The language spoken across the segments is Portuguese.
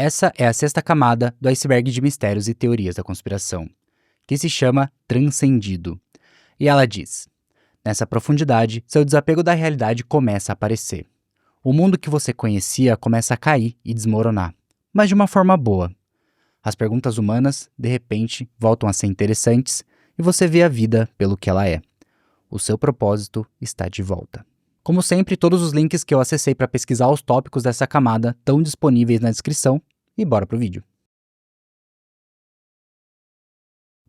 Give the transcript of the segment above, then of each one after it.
Essa é a sexta camada do iceberg de mistérios e teorias da conspiração, que se chama Transcendido. E ela diz: nessa profundidade, seu desapego da realidade começa a aparecer. O mundo que você conhecia começa a cair e desmoronar, mas de uma forma boa. As perguntas humanas, de repente, voltam a ser interessantes e você vê a vida pelo que ela é. O seu propósito está de volta. Como sempre, todos os links que eu acessei para pesquisar os tópicos dessa camada estão disponíveis na descrição e bora pro vídeo.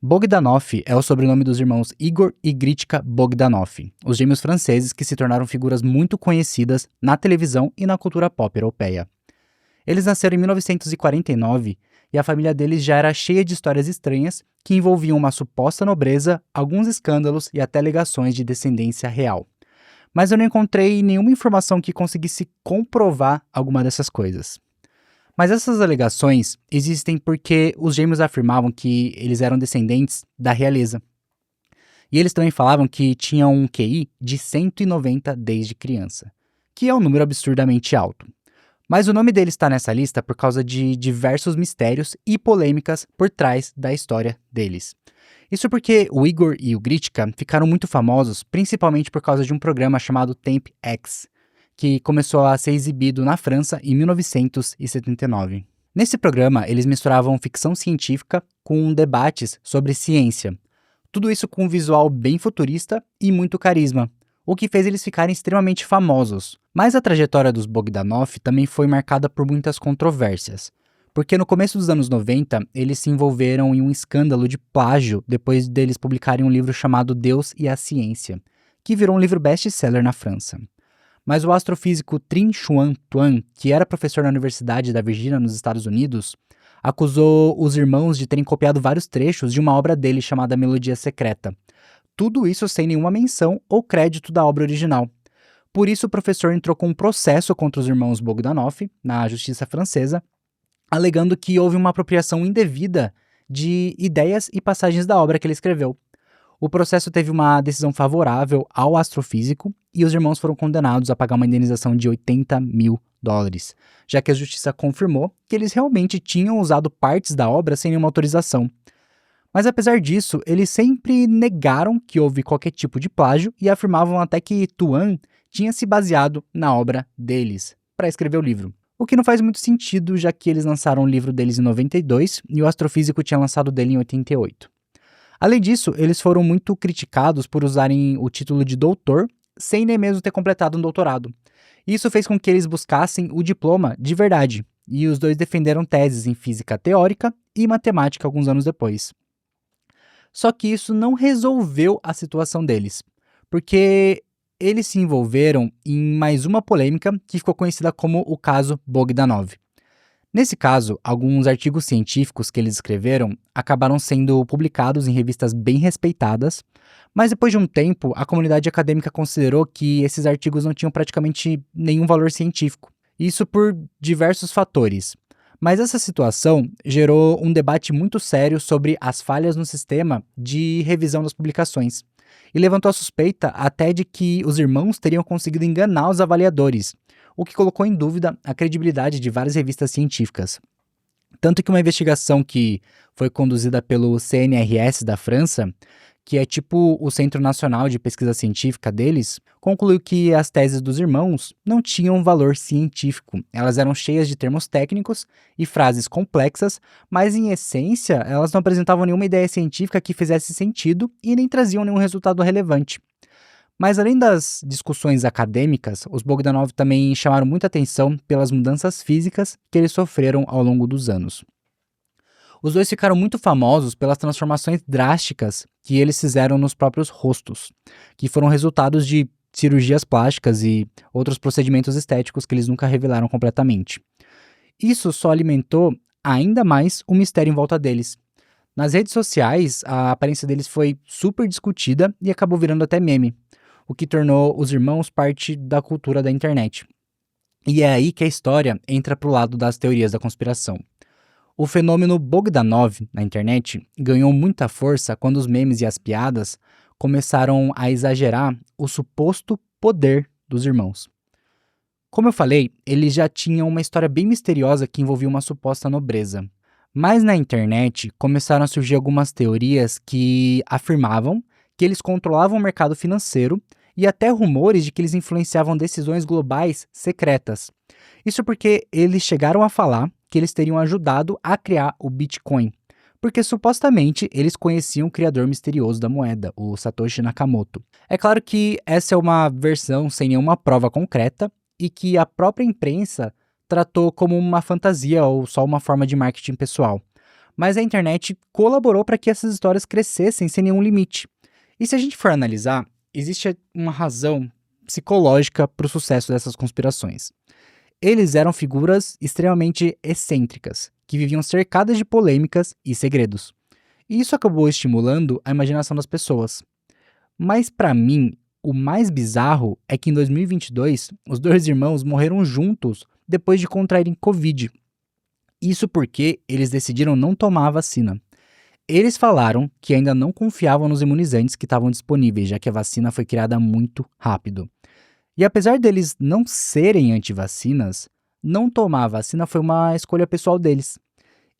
Bogdanov é o sobrenome dos irmãos Igor e Gritka Bogdanov, os gêmeos franceses que se tornaram figuras muito conhecidas na televisão e na cultura pop europeia. Eles nasceram em 1949 e a família deles já era cheia de histórias estranhas que envolviam uma suposta nobreza, alguns escândalos e até alegações de descendência real. Mas eu não encontrei nenhuma informação que conseguisse comprovar alguma dessas coisas. Mas essas alegações existem porque os gêmeos afirmavam que eles eram descendentes da realeza. E eles também falavam que tinham um QI de 190 desde criança, que é um número absurdamente alto. Mas o nome deles está nessa lista por causa de diversos mistérios e polêmicas por trás da história deles. Isso porque o Igor e o Gritka ficaram muito famosos principalmente por causa de um programa chamado Temp X, que começou a ser exibido na França em 1979. Nesse programa, eles misturavam ficção científica com debates sobre ciência. Tudo isso com um visual bem futurista e muito carisma, o que fez eles ficarem extremamente famosos. Mas a trajetória dos Bogdanov também foi marcada por muitas controvérsias, porque no começo dos anos 90, eles se envolveram em um escândalo de plágio depois deles publicarem um livro chamado Deus e a Ciência, que virou um livro best-seller na França. Mas o astrofísico Trinh-Xuan Tuan, que era professor na Universidade da Virgínia nos Estados Unidos, acusou os irmãos de terem copiado vários trechos de uma obra dele chamada Melodia Secreta. Tudo isso sem nenhuma menção ou crédito da obra original. Por isso, o professor entrou com um processo contra os irmãos Bogdanov, na justiça francesa, alegando que houve uma apropriação indevida de ideias e passagens da obra que ele escreveu. O processo teve uma decisão favorável ao astrofísico e os irmãos foram condenados a pagar uma indenização de $80 mil, já que a justiça confirmou que eles realmente tinham usado partes da obra sem nenhuma autorização. Mas apesar disso, eles sempre negaram que houve qualquer tipo de plágio e afirmavam até que Tuan tinha se baseado na obra deles para escrever o livro. O que não faz muito sentido, já que eles lançaram o livro deles em 92 e o astrofísico tinha lançado o dele em 88. Além disso, eles foram muito criticados por usarem o título de doutor sem nem mesmo ter completado um doutorado. Isso fez com que eles buscassem o diploma de verdade, e os dois defenderam teses em física teórica e matemática alguns anos depois. Só que isso não resolveu a situação deles, porque eles se envolveram em mais uma polêmica que ficou conhecida como o caso Bogdanov. Nesse caso, alguns artigos científicos que eles escreveram acabaram sendo publicados em revistas bem respeitadas, mas depois de um tempo, a comunidade acadêmica considerou que esses artigos não tinham praticamente nenhum valor científico. Isso por diversos fatores. Mas essa situação gerou um debate muito sério sobre as falhas no sistema de revisão das publicações, e levantou a suspeita até de que os irmãos teriam conseguido enganar os avaliadores, o que colocou em dúvida a credibilidade de várias revistas científicas. Tanto que uma investigação que foi conduzida pelo CNRS da França, que é tipo o Centro Nacional de Pesquisa Científica deles, concluiu que as teses dos irmãos não tinham valor científico. Elas eram cheias de termos técnicos e frases complexas, mas em essência elas não apresentavam nenhuma ideia científica que fizesse sentido e nem traziam nenhum resultado relevante. Mas além das discussões acadêmicas, os Bogdanov também chamaram muita atenção pelas mudanças físicas que eles sofreram ao longo dos anos. Os dois ficaram muito famosos pelas transformações drásticas que eles fizeram nos próprios rostos, que foram resultados de cirurgias plásticas e outros procedimentos estéticos que eles nunca revelaram completamente. Isso só alimentou ainda mais o mistério em volta deles. Nas redes sociais, a aparência deles foi super discutida e acabou virando até meme, o que tornou os irmãos parte da cultura da internet. E é aí que a história entra pro lado das teorias da conspiração. O fenômeno Bogdanov na internet ganhou muita força quando os memes e as piadas começaram a exagerar o suposto poder dos irmãos. Como eu falei, eles já tinham uma história bem misteriosa que envolvia uma suposta nobreza. Mas na internet começaram a surgir algumas teorias que afirmavam que eles controlavam o mercado financeiro e até rumores de que eles influenciavam decisões globais secretas. Isso porque eles chegaram a falar que eles teriam ajudado a criar o Bitcoin, porque supostamente eles conheciam o criador misterioso da moeda, o Satoshi Nakamoto. É claro que essa é uma versão sem nenhuma prova concreta e que a própria imprensa tratou como uma fantasia ou só uma forma de marketing pessoal. Mas a internet colaborou para que essas histórias crescessem sem nenhum limite. E se a gente for analisar, existe uma razão psicológica para o sucesso dessas conspirações. Eles eram figuras extremamente excêntricas, que viviam cercadas de polêmicas e segredos. E isso acabou estimulando a imaginação das pessoas. Mas para mim, o mais bizarro é que em 2022, os dois irmãos morreram juntos depois de contraírem Covid. Isso porque eles decidiram não tomar a vacina. Eles falaram que ainda não confiavam nos imunizantes que estavam disponíveis, já que a vacina foi criada muito rápido. E apesar deles não serem antivacinas, não tomar a vacina foi uma escolha pessoal deles.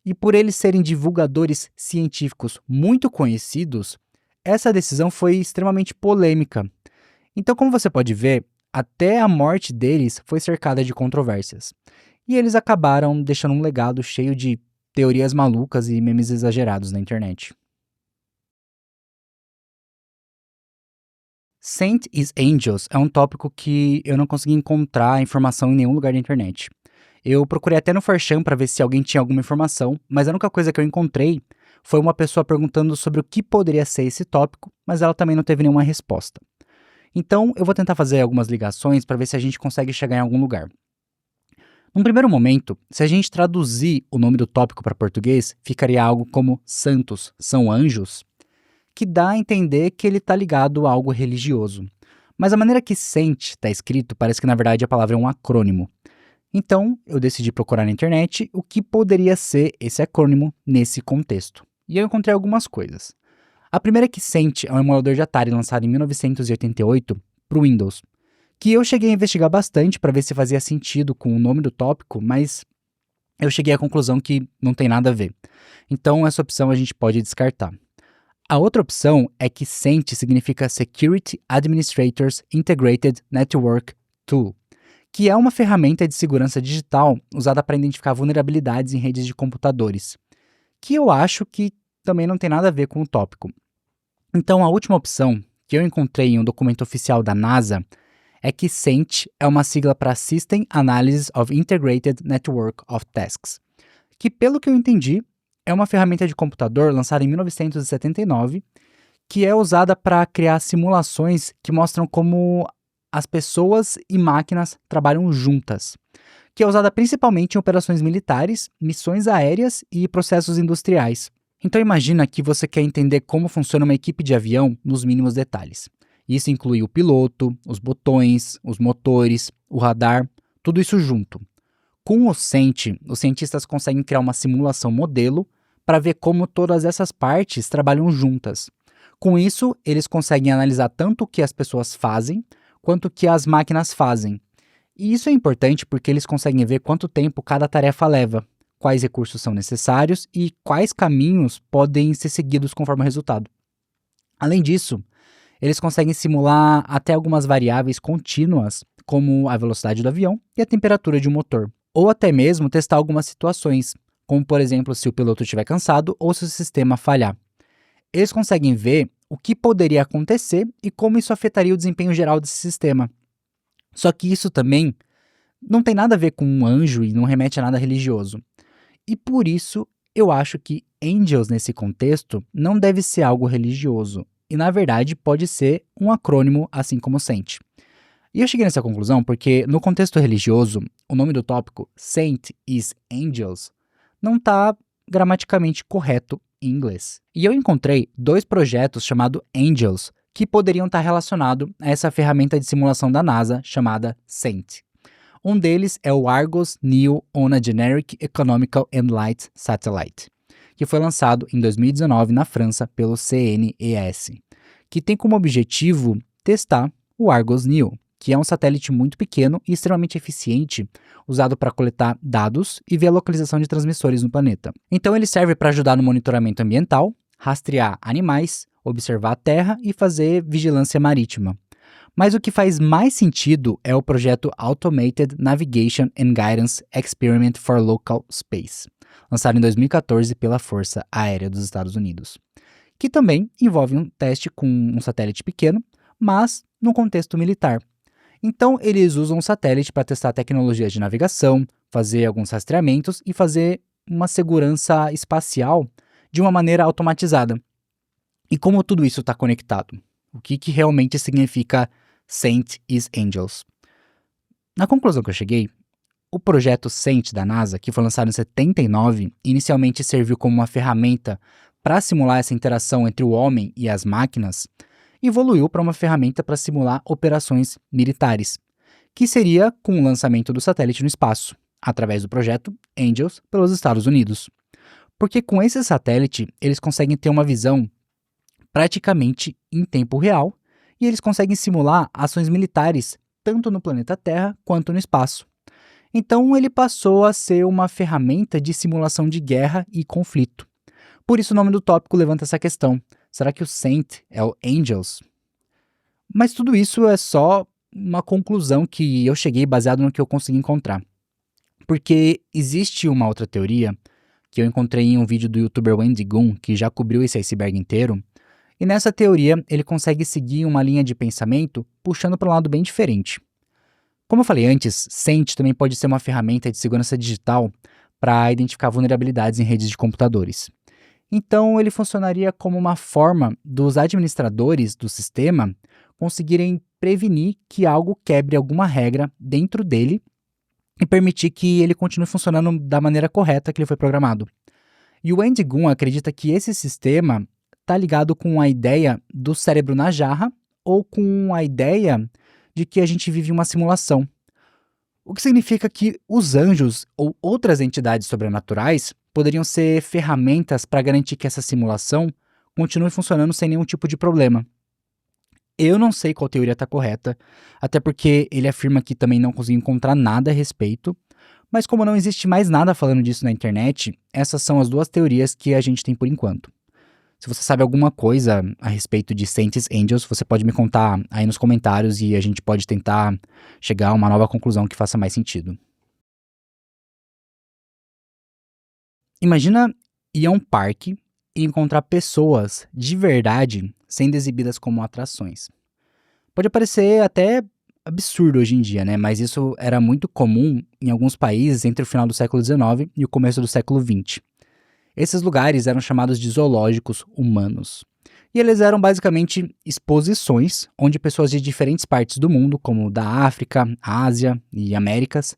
E por eles serem divulgadores científicos muito conhecidos, essa decisão foi extremamente polêmica. Então, como você pode ver, até a morte deles foi cercada de controvérsias. E eles acabaram deixando um legado cheio de teorias malucas e memes exagerados na internet. Saint is Angels é um tópico que eu não consegui encontrar informação em nenhum lugar da internet. Eu procurei até no 4chan para ver se alguém tinha alguma informação, mas a única coisa que eu encontrei foi uma pessoa perguntando sobre o que poderia ser esse tópico, mas ela também não teve nenhuma resposta. Então eu vou tentar fazer algumas ligações para ver se a gente consegue chegar em algum lugar. Num primeiro momento, se a gente traduzir o nome do tópico para português, ficaria algo como santos, são anjos, que dá a entender que ele está ligado a algo religioso. Mas a maneira que Saint está escrito parece que na verdade a palavra é um acrônimo. Então, eu decidi procurar na internet o que poderia ser esse acrônimo nesse contexto. E eu encontrei algumas coisas. A primeira é que Saint é um emulador de Atari lançado em 1988 para o Windows, que eu cheguei a investigar bastante para ver se fazia sentido com o nome do tópico, mas eu cheguei à conclusão que não tem nada a ver. Então, essa opção a gente pode descartar. A outra opção é que Saint significa Security Administrators Integrated Network Tool, que é uma ferramenta de segurança digital usada para identificar vulnerabilidades em redes de computadores, que eu acho que também não tem nada a ver com o tópico. Então, a última opção, que eu encontrei em um documento oficial da NASA, é que SAINT é uma sigla para System Analysis of Integrated Network of Tasks, que, pelo que eu entendi, é uma ferramenta de computador lançada em 1979, que é usada para criar simulações que mostram como as pessoas e máquinas trabalham juntas, que é usada principalmente em operações militares, missões aéreas e processos industriais. Então imagina que você quer entender como funciona uma equipe de avião nos mínimos detalhes. Isso inclui o piloto, os botões, os motores, o radar, tudo isso junto. Com o SAINT, os cientistas conseguem criar uma simulação modelo para ver como todas essas partes trabalham juntas. Com isso, eles conseguem analisar tanto o que as pessoas fazem, quanto o que as máquinas fazem. E isso é importante porque eles conseguem ver quanto tempo cada tarefa leva, quais recursos são necessários e quais caminhos podem ser seguidos conforme o resultado. Além disso, eles conseguem simular até algumas variáveis contínuas, como a velocidade do avião e a temperatura de um motor, ou até mesmo testar algumas situações, como por exemplo se o piloto estiver cansado ou se o sistema falhar. Eles conseguem ver o que poderia acontecer e como isso afetaria o desempenho geral desse sistema. Só que isso também não tem nada a ver com um anjo e não remete a nada religioso. E por isso eu acho que Angels nesse contexto não deve ser algo religioso, e na verdade pode ser um acrônimo assim como Saint. E eu cheguei nessa conclusão porque no contexto religioso, o nome do tópico Saint is Angels não está gramaticamente correto em inglês. E eu encontrei 2 projetos chamados Angels que poderiam estar relacionados a essa ferramenta de simulação da NASA chamada Saint. Um deles é o Argos Neo on a Generic Economical and Light Satellite, que foi lançado em 2019 na França pelo CNES, que tem como objetivo testar o Argos Neo, que é um satélite muito pequeno e extremamente eficiente, usado para coletar dados e ver a localização de transmissores no planeta. Então ele serve para ajudar no monitoramento ambiental, rastrear animais, observar a Terra e fazer vigilância marítima. Mas o que faz mais sentido é o projeto Automated Navigation and Guidance Experiment for Local Space, lançado em 2014 pela Força Aérea dos Estados Unidos, que também envolve um teste com um satélite pequeno, mas no contexto militar. Então, eles usam o satélite para testar tecnologias de navegação, fazer alguns rastreamentos e fazer uma segurança espacial de uma maneira automatizada. E como tudo isso está conectado? O que realmente significa Saint is Angels? Na conclusão que eu cheguei, o projeto Saint da NASA, que foi lançado em 79, inicialmente serviu como uma ferramenta para simular essa interação entre o homem e as máquinas, evoluiu para uma ferramenta para simular operações militares, que seria com o lançamento do satélite no espaço, através do projeto Angels pelos Estados Unidos. Porque com esse satélite, eles conseguem ter uma visão praticamente em tempo real e eles conseguem simular ações militares tanto no planeta Terra quanto no espaço. Então ele passou a ser uma ferramenta de simulação de guerra e conflito. Por isso o nome do tópico levanta essa questão. Será que o Saint é o Angels? Mas tudo isso é só uma conclusão que eu cheguei baseado no que eu consegui encontrar. Porque existe uma outra teoria que eu encontrei em um vídeo do youtuber Wendy Gun, que já cobriu esse iceberg inteiro, e nessa teoria ele consegue seguir uma linha de pensamento puxando para um lado bem diferente. Como eu falei antes, Saint também pode ser uma ferramenta de segurança digital para identificar vulnerabilidades em redes de computadores. Então, ele funcionaria como uma forma dos administradores do sistema conseguirem prevenir que algo quebre alguma regra dentro dele e permitir que ele continue funcionando da maneira correta que ele foi programado. E o Andy Gun acredita que esse sistema está ligado com a ideia do cérebro na jarra ou com a ideia de que a gente vive uma simulação. O que significa que os anjos ou outras entidades sobrenaturais poderiam ser ferramentas para garantir que essa simulação continue funcionando sem nenhum tipo de problema. Eu não sei qual teoria está correta, até porque ele afirma que também não conseguiu encontrar nada a respeito, mas como não existe mais nada falando disso na internet, essas são as duas teorias que a gente tem por enquanto. Se você sabe alguma coisa a respeito de Saints Angels, você pode me contar aí nos comentários e a gente pode tentar chegar a uma nova conclusão que faça mais sentido. Imagina ir a um parque e encontrar pessoas de verdade sendo exibidas como atrações. Pode parecer até absurdo hoje em dia, né? Mas isso era muito comum em alguns países entre o final do século XIX e o começo do século XX. Esses lugares eram chamados de zoológicos humanos. E eles eram basicamente exposições onde pessoas de diferentes partes do mundo, como da África, Ásia e Américas,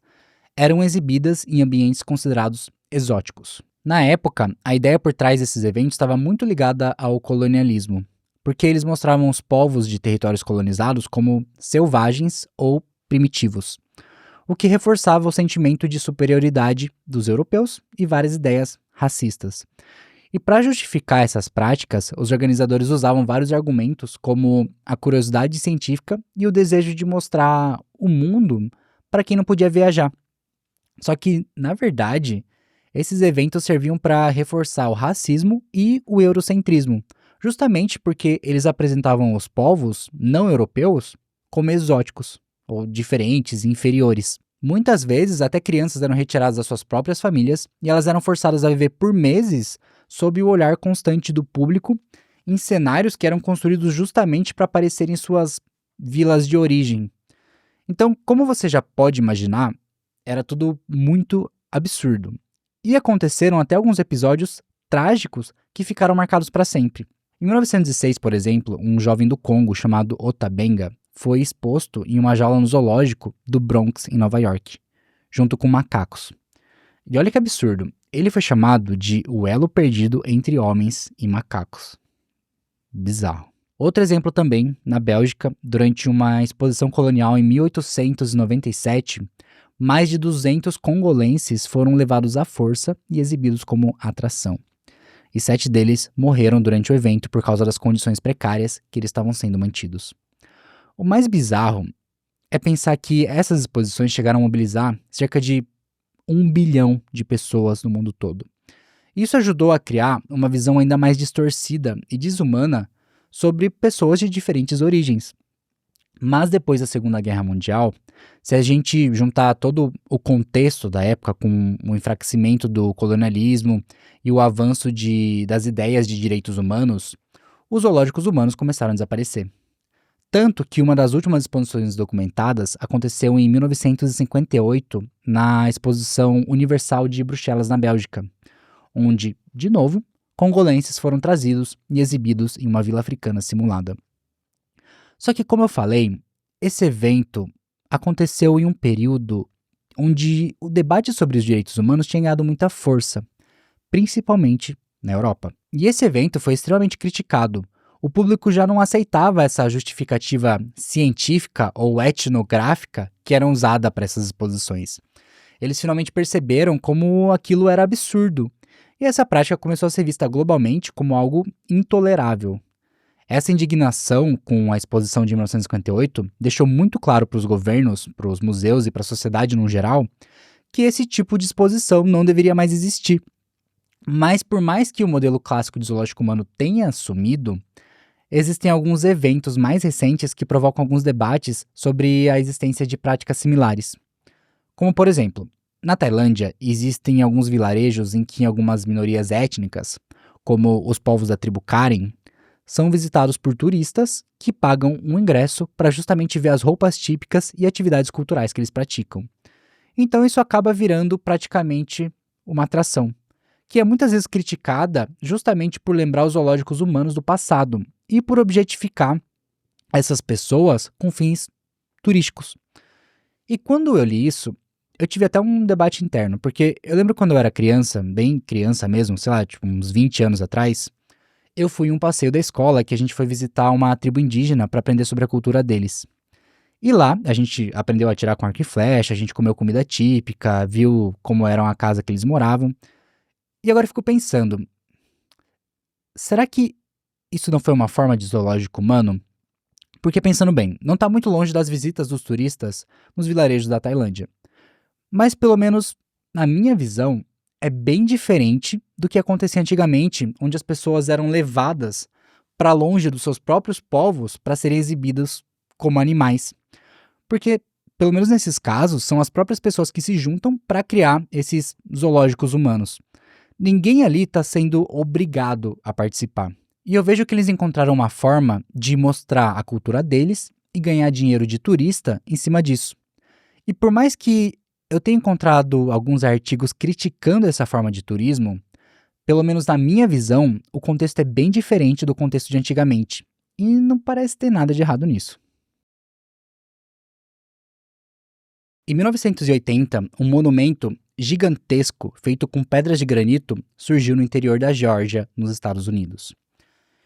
eram exibidas em ambientes considerados exóticos. Na época, a ideia por trás desses eventos estava muito ligada ao colonialismo, porque eles mostravam os povos de territórios colonizados como selvagens ou primitivos, o que reforçava o sentimento de superioridade dos europeus e várias ideias racistas. E para justificar essas práticas, os organizadores usavam vários argumentos, como a curiosidade científica e o desejo de mostrar o mundo para quem não podia viajar. Só que, na verdade, esses eventos serviam para reforçar o racismo e o eurocentrismo, justamente porque eles apresentavam os povos não europeus como exóticos, ou diferentes e inferiores. Muitas vezes, até crianças eram retiradas das suas próprias famílias e elas eram forçadas a viver por meses sob o olhar constante do público em cenários que eram construídos justamente para parecerem suas vilas de origem. Então, como você já pode imaginar, era tudo muito absurdo. E aconteceram até alguns episódios trágicos que ficaram marcados para sempre. Em 1906, por exemplo, um jovem do Congo chamado Otabenga foi exposto em uma jaula no zoológico do Bronx, em Nova York, junto com macacos. E olha que absurdo, ele foi chamado de o elo perdido entre homens e macacos. Bizarro. Outro exemplo também, na Bélgica, durante uma exposição colonial em 1897, mais de 200 congolenses foram levados à força e exibidos como atração. E 7 deles morreram durante o evento por causa das condições precárias que eles estavam sendo mantidos. O mais bizarro é pensar que essas exposições chegaram a mobilizar cerca de 1 bilhão de pessoas no mundo todo. Isso ajudou a criar uma visão ainda mais distorcida e desumana sobre pessoas de diferentes origens. Mas depois da Segunda Guerra Mundial, se a gente juntar todo o contexto da época com o enfraquecimento do colonialismo e o avanço das ideias de direitos humanos, os zoológicos humanos começaram a desaparecer. Tanto que uma das últimas exposições documentadas aconteceu em 1958 na Exposição Universal de Bruxelas, na Bélgica, onde, de novo, congolenses foram trazidos e exibidos em uma vila africana simulada. Só que, como eu falei, esse evento aconteceu em um período onde o debate sobre os direitos humanos tinha ganhado muita força, principalmente na Europa. E esse evento foi extremamente criticado. O público já não aceitava essa justificativa científica ou etnográfica que era usada para essas exposições. Eles finalmente perceberam como aquilo era absurdo, e essa prática começou a ser vista globalmente como algo intolerável. Essa indignação com a exposição de 1958 deixou muito claro para os governos, para os museus e para a sociedade no geral que esse tipo de exposição não deveria mais existir. Mas por mais que o modelo clássico de zoológico humano tenha sumido, existem alguns eventos mais recentes que provocam alguns debates sobre a existência de práticas similares. Como, por exemplo, na Tailândia existem alguns vilarejos em que algumas minorias étnicas, como os povos da tribo Karen, são visitados por turistas que pagam um ingresso para justamente ver as roupas típicas e atividades culturais que eles praticam. Então isso acaba virando praticamente uma atração, que é muitas vezes criticada justamente por lembrar os zoológicos humanos do passado e por objetificar essas pessoas com fins turísticos. E quando eu li isso, eu tive até um debate interno, porque eu lembro quando eu era criança, bem criança mesmo, sei lá, tipo uns 20 anos atrás, eu fui em um passeio da escola que a gente foi visitar uma tribo indígena para aprender sobre a cultura deles. E lá a gente aprendeu a atirar com arco e flecha, a gente comeu comida típica, viu como era a casa que eles moravam. E agora eu fico pensando, será que isso não foi uma forma de zoológico humano? Porque pensando bem, não está muito longe das visitas dos turistas nos vilarejos da Tailândia. Mas pelo menos na minha visão, é bem diferente do que acontecia antigamente, onde as pessoas eram levadas para longe dos seus próprios povos para serem exibidas como animais. Porque, pelo menos nesses casos, são as próprias pessoas que se juntam para criar esses zoológicos humanos. Ninguém ali está sendo obrigado a participar. E eu vejo que eles encontraram uma forma de mostrar a cultura deles e ganhar dinheiro de turista em cima disso. E por mais que eu tenha encontrado alguns artigos criticando essa forma de turismo, pelo menos na minha visão, o contexto é bem diferente do contexto de antigamente. E não parece ter nada de errado nisso. Em 1980, um monumento gigantesco feito com pedras de granito surgiu no interior da Geórgia, nos Estados Unidos.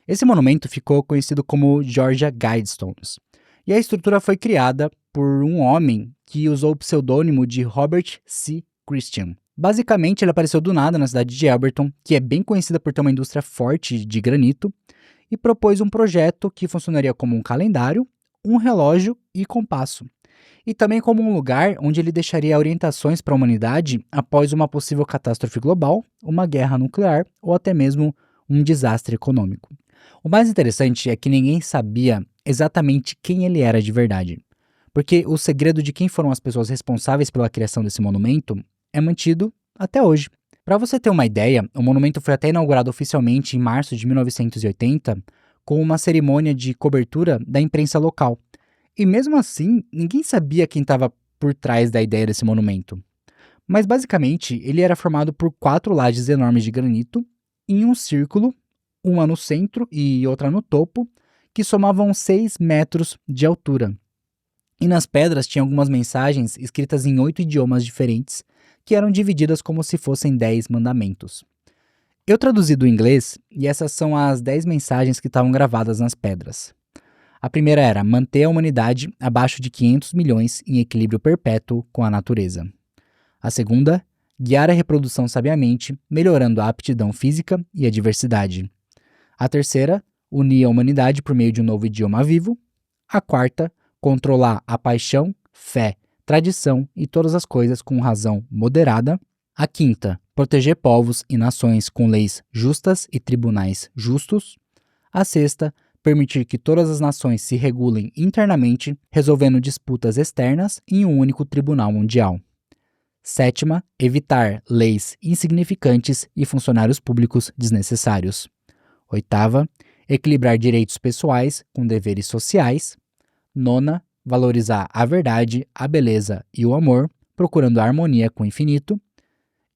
Esse monumento ficou conhecido como Georgia Guidestones, e a estrutura foi criada por um homem que usou o pseudônimo de Robert C. Christian. Basicamente, ele apareceu do nada na cidade de Elberton, que é bem conhecida por ter uma indústria forte de granito, e propôs um projeto que funcionaria como um calendário, um relógio e compasso. E também como um lugar onde ele deixaria orientações para a humanidade após uma possível catástrofe global, uma guerra nuclear ou até mesmo um desastre econômico. O mais interessante é que ninguém sabia exatamente quem ele era de verdade, porque o segredo de quem foram as pessoas responsáveis pela criação desse monumento é mantido até hoje. Para você ter uma ideia, o monumento foi até inaugurado oficialmente em março de 1980 com uma cerimônia de cobertura da imprensa local. E mesmo assim, ninguém sabia quem estava por trás da ideia desse monumento. Mas basicamente, ele era formado por 4 lajes enormes de granito em um círculo, uma no centro e outra no topo, que somavam 6 metros de altura. E nas pedras tinha algumas mensagens escritas em 8 idiomas diferentes, que eram divididas como se fossem 10 mandamentos. Eu traduzi do inglês e essas são as 10 mensagens que estavam gravadas nas pedras. A primeira era manter a humanidade abaixo de 500 milhões em equilíbrio perpétuo com a natureza. A segunda, guiar a reprodução sabiamente, melhorando a aptidão física e a diversidade. A terceira, unir a humanidade por meio de um novo idioma vivo. A quarta, controlar a paixão, fé, tradição e todas as coisas com razão moderada. A quinta, proteger povos e nações com leis justas e tribunais justos. A sexta, permitir que todas as nações se regulem internamente, resolvendo disputas externas em um único tribunal mundial. Sétima, evitar leis insignificantes e funcionários públicos desnecessários. Oitava, equilibrar direitos pessoais com deveres sociais. Nona, valorizar a verdade, a beleza e o amor, procurando a harmonia com o infinito.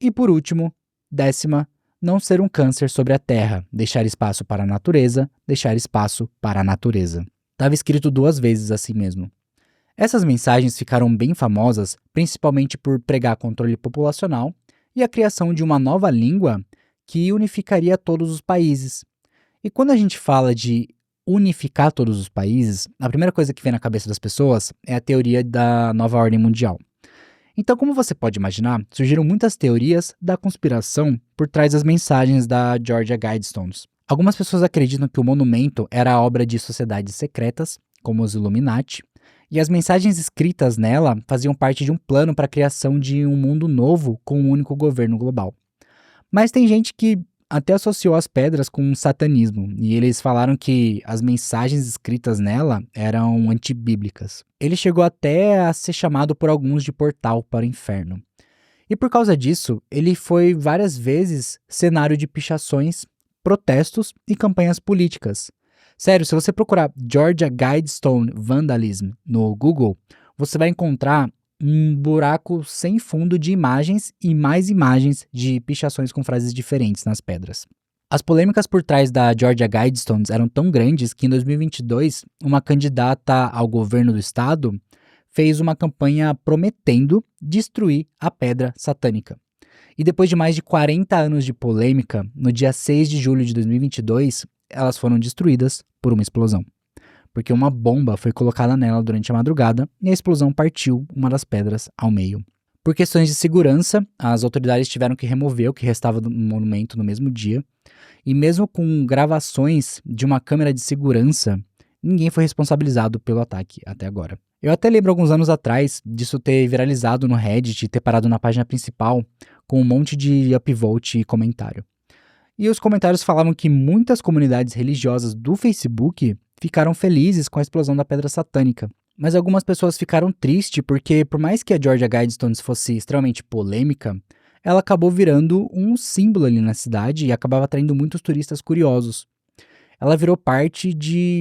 E por último, décima, não ser um câncer sobre a terra, deixar espaço para a natureza, deixar espaço para a natureza. Estava escrito 2 vezes assim mesmo. Essas mensagens ficaram bem famosas, principalmente por pregar controle populacional e a criação de uma nova língua que unificaria todos os países. E quando a gente fala de unificar todos os países, a primeira coisa que vem na cabeça das pessoas é a teoria da nova ordem mundial. Então, como você pode imaginar, surgiram muitas teorias da conspiração por trás das mensagens da Georgia Guidestones. Algumas pessoas acreditam que o monumento era a obra de sociedades secretas, como os Illuminati, e as mensagens escritas nela faziam parte de um plano para a criação de um mundo novo com um único governo global. Mas tem gente que até associou as pedras com satanismo, e eles falaram que as mensagens escritas nela eram antibíblicas. Ele chegou até a ser chamado por alguns de portal para o inferno. E por causa disso, ele foi várias vezes cenário de pichações, protestos e campanhas políticas. Sério, se você procurar Georgia Guidestone Vandalism no Google, você vai encontrar um buraco sem fundo de imagens e mais imagens de pichações com frases diferentes nas pedras. As polêmicas por trás da Georgia Guidestones eram tão grandes que em 2022, uma candidata ao governo do estado fez uma campanha prometendo destruir a pedra satânica. E depois de mais de 40 anos de polêmica, no dia 6 de julho de 2022, elas foram destruídas por uma explosão. Porque uma bomba foi colocada nela durante a madrugada e a explosão partiu uma das pedras ao meio. Por questões de segurança, as autoridades tiveram que remover o que restava do monumento no mesmo dia, e mesmo com gravações de uma câmera de segurança, ninguém foi responsabilizado pelo ataque até agora. Eu até lembro alguns anos atrás disso ter viralizado no Reddit e ter parado na página principal com um monte de upvote e comentário. E os comentários falavam que muitas comunidades religiosas do Facebook ficaram felizes com a explosão da pedra satânica. Mas algumas pessoas ficaram tristes porque, por mais que a Georgia Guidestones fosse extremamente polêmica, ela acabou virando um símbolo ali na cidade e acabava atraindo muitos turistas curiosos. Ela virou parte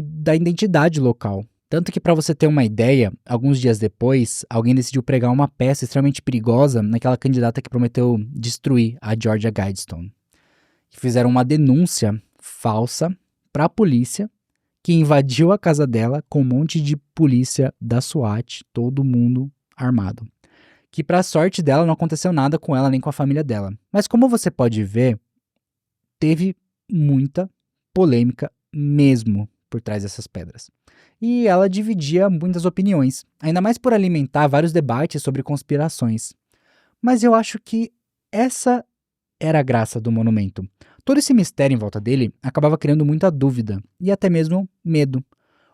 da identidade local. Tanto que, para você ter uma ideia, alguns dias depois, alguém decidiu pregar uma peça extremamente perigosa naquela candidata que prometeu destruir a Georgia Guidestone. Fizeram uma denúncia falsa para a polícia, que invadiu a casa dela com um monte de polícia da SWAT, todo mundo armado. Que, para sorte dela, não aconteceu nada com ela nem com a família dela. Mas como você pode ver, teve muita polêmica mesmo por trás dessas pedras. E ela dividia muitas opiniões, ainda mais por alimentar vários debates sobre conspirações. Mas eu acho que essa era a graça do monumento. Todo esse mistério em volta dele acabava criando muita dúvida e até mesmo medo,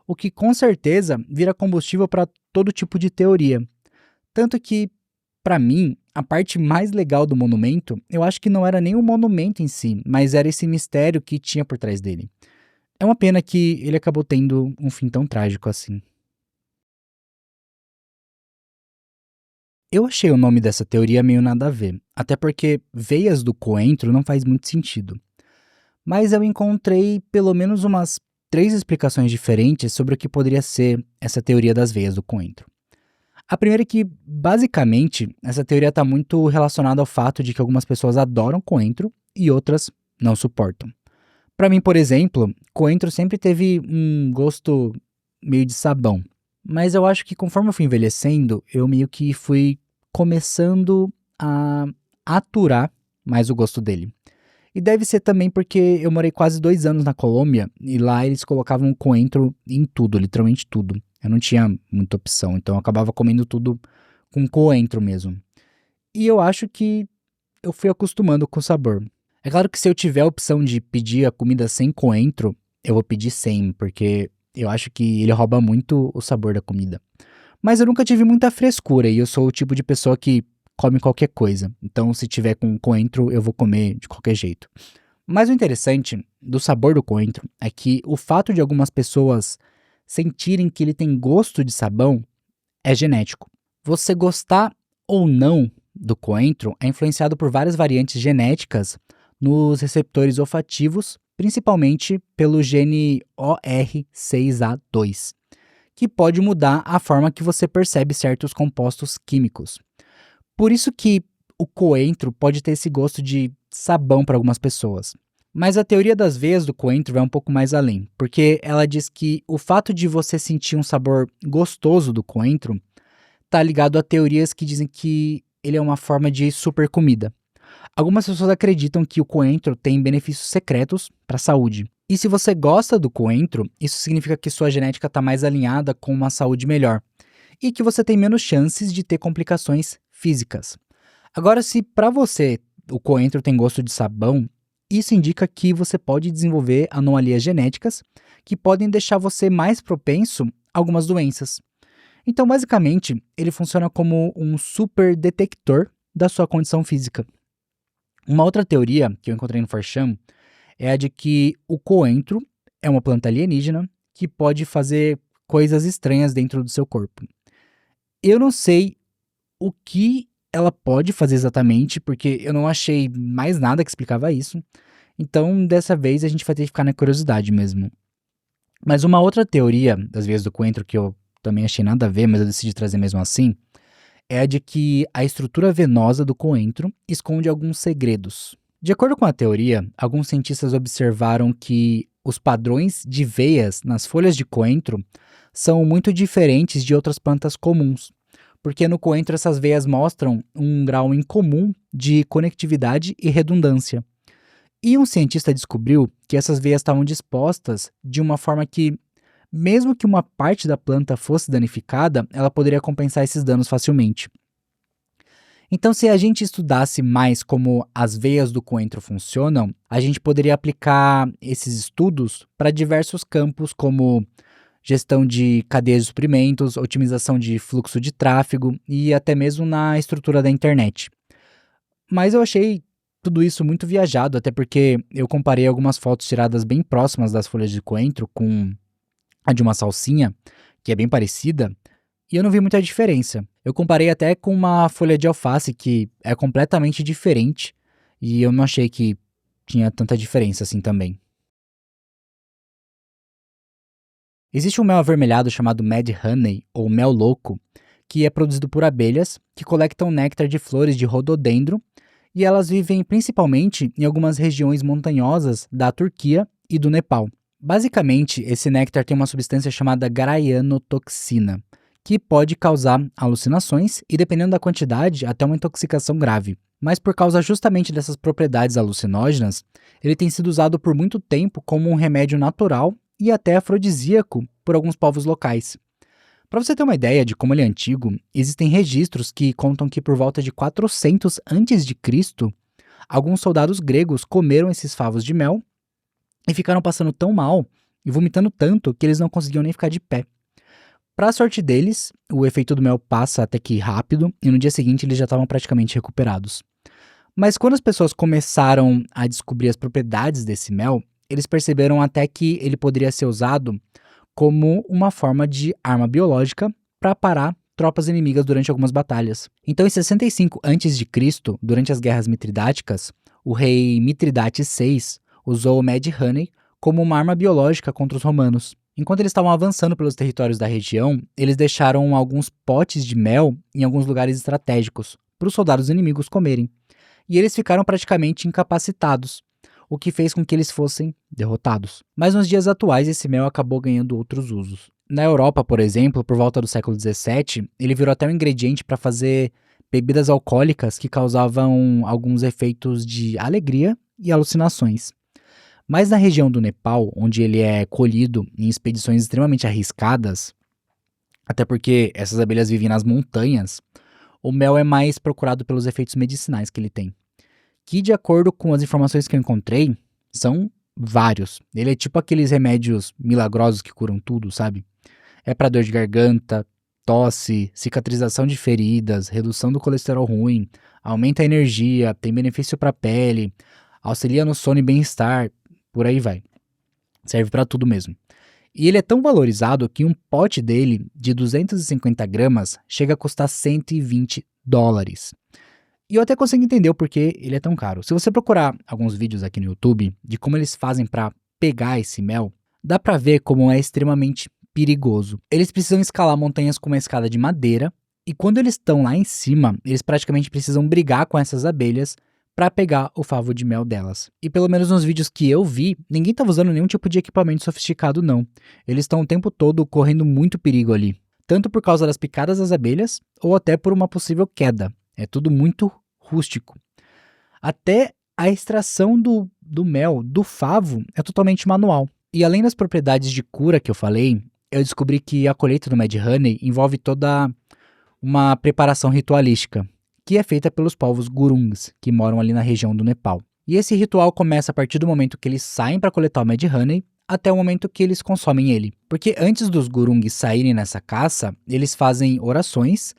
o que com certeza vira combustível para todo tipo de teoria. Tanto que, para mim, a parte mais legal do monumento, eu acho que não era nem o monumento em si, mas era esse mistério que tinha por trás dele. É uma pena que ele acabou tendo um fim tão trágico assim. Eu achei o nome dessa teoria meio nada a ver, até porque veias do coentro não faz muito sentido. Mas eu encontrei pelo menos umas 3 explicações diferentes sobre o que poderia ser essa teoria das veias do coentro. A primeira é que, basicamente, essa teoria está muito relacionada ao fato de que algumas pessoas adoram coentro e outras não suportam. Para mim, por exemplo, coentro sempre teve um gosto meio de sabão. Mas eu acho que conforme eu fui envelhecendo, eu meio que fui começando a aturar mais o gosto dele. E deve ser também porque eu morei quase 2 anos na Colômbia e lá eles colocavam coentro em tudo, literalmente tudo. Eu não tinha muita opção, então eu acabava comendo tudo com coentro mesmo. E eu acho que eu fui acostumando com o sabor. É claro que se eu tiver a opção de pedir a comida sem coentro, eu vou pedir sem, porque Eu acho que ele rouba muito o sabor da comida. Mas eu nunca tive muita frescura e eu sou o tipo de pessoa que come qualquer coisa. Então, se tiver com coentro, eu vou comer de qualquer jeito. Mas o interessante do sabor do coentro é que o fato de algumas pessoas sentirem que ele tem gosto de sabão é genético. Você gostar ou não do coentro é influenciado por várias variantes genéticas nos receptores olfativos, principalmente pelo gene OR6A2, que pode mudar a forma que você percebe certos compostos químicos. Por isso que o coentro pode ter esse gosto de sabão para algumas pessoas. Mas a teoria das veias do coentro vai um pouco mais além, porque ela diz que o fato de você sentir um sabor gostoso do coentro está ligado a teorias que dizem que ele é uma forma de super comida. Algumas pessoas acreditam que o coentro tem benefícios secretos para a saúde. E se você gosta do coentro, isso significa que sua genética está mais alinhada com uma saúde melhor e que você tem menos chances de ter complicações físicas. Agora, se para você o coentro tem gosto de sabão, isso indica que você pode desenvolver anomalias genéticas que podem deixar você mais propenso a algumas doenças. Então, basicamente, ele funciona como um super detector da sua condição física. Uma outra teoria que eu encontrei no 4chan é a de que o coentro é uma planta alienígena que pode fazer coisas estranhas dentro do seu corpo. Eu não sei o que ela pode fazer exatamente, porque eu não achei mais nada que explicava isso. Então, dessa vez, a gente vai ter que ficar na curiosidade mesmo. Mas uma outra teoria das veias do coentro que eu também achei nada a ver, mas eu decidi trazer mesmo assim, é a de que a estrutura venosa do coentro esconde alguns segredos. De acordo com a teoria, alguns cientistas observaram que os padrões de veias nas folhas de coentro são muito diferentes de outras plantas comuns, porque no coentro essas veias mostram um grau incomum de conectividade e redundância. E um cientista descobriu que essas veias estavam dispostas de uma forma que, mesmo que uma parte da planta fosse danificada, ela poderia compensar esses danos facilmente. Então, se a gente estudasse mais como as veias do coentro funcionam, a gente poderia aplicar esses estudos para diversos campos, como gestão de cadeias de suprimentos, otimização de fluxo de tráfego e até mesmo na estrutura da internet. Mas eu achei tudo isso muito viajado, até porque eu comparei algumas fotos tiradas bem próximas das folhas de coentro com a de uma salsinha, que é bem parecida, e eu não vi muita diferença. Eu comparei até com uma folha de alface, que é completamente diferente, e eu não achei que tinha tanta diferença assim também. Existe um mel avermelhado chamado Mad Honey, ou mel louco, que é produzido por abelhas que coletam néctar de flores de rododendro, e elas vivem principalmente em algumas regiões montanhosas da Turquia e do Nepal. Basicamente, esse néctar tem uma substância chamada graianotoxina, que pode causar alucinações e, dependendo da quantidade, até uma intoxicação grave. Mas por causa justamente dessas propriedades alucinógenas, ele tem sido usado por muito tempo como um remédio natural e até afrodisíaco por alguns povos locais. Para você ter uma ideia de como ele é antigo, existem registros que contam que por volta de 400 a.C., alguns soldados gregos comeram esses favos de mel e ficaram passando tão mal e vomitando tanto que eles não conseguiam nem ficar de pé. Para a sorte deles, o efeito do mel passa até que rápido e no dia seguinte eles já estavam praticamente recuperados. Mas quando as pessoas começaram a descobrir as propriedades desse mel, eles perceberam até que ele poderia ser usado como uma forma de arma biológica para parar tropas inimigas durante algumas batalhas. Então, em 65 a.C., durante as guerras mitridáticas, o rei Mitridates VI usou o Mad Honey como uma arma biológica contra os romanos. Enquanto eles estavam avançando pelos territórios da região, eles deixaram alguns potes de mel em alguns lugares estratégicos para os soldados inimigos comerem. E eles ficaram praticamente incapacitados, o que fez com que eles fossem derrotados. Mas nos dias atuais, esse mel acabou ganhando outros usos. Na Europa, por exemplo, por volta do século XVII, ele virou até um ingrediente para fazer bebidas alcoólicas que causavam alguns efeitos de alegria e alucinações. Mas na região do Nepal, onde ele é colhido em expedições extremamente arriscadas, até porque essas abelhas vivem nas montanhas, o mel é mais procurado pelos efeitos medicinais que ele tem, que, de acordo com as informações que eu encontrei, são vários. Ele é tipo aqueles remédios milagrosos que curam tudo, sabe? É pra dor de garganta, tosse, cicatrização de feridas, redução do colesterol ruim, aumenta a energia, tem benefício pra pele, auxilia no sono e bem-estar, por aí vai. Serve pra tudo mesmo. E ele é tão valorizado que um pote dele, de 250 gramas, chega a custar US$ 120. E eu até consigo entender o porquê ele é tão caro. Se você procurar alguns vídeos aqui no YouTube de como eles fazem para pegar esse mel, dá para ver como é extremamente perigoso. Eles precisam escalar montanhas com uma escada de madeira, e quando eles estão lá em cima, eles praticamente precisam brigar com essas abelhas para pegar o favo de mel delas. E pelo menos nos vídeos que eu vi, ninguém estava usando nenhum tipo de equipamento sofisticado não. Eles estão o tempo todo correndo muito perigo ali, tanto por causa das picadas das abelhas ou até por uma possível queda. É tudo muito rústico. Até a extração do mel, do favo, é totalmente manual. E além das propriedades de cura que eu falei, eu descobri que a colheita do Mad Honey envolve toda uma preparação ritualística, que é feita pelos povos Gurungs, que moram ali na região do Nepal. E esse ritual começa a partir do momento que eles saem para coletar o Mad Honey até o momento que eles consomem ele. Porque antes dos Gurungs saírem nessa caça, eles fazem orações,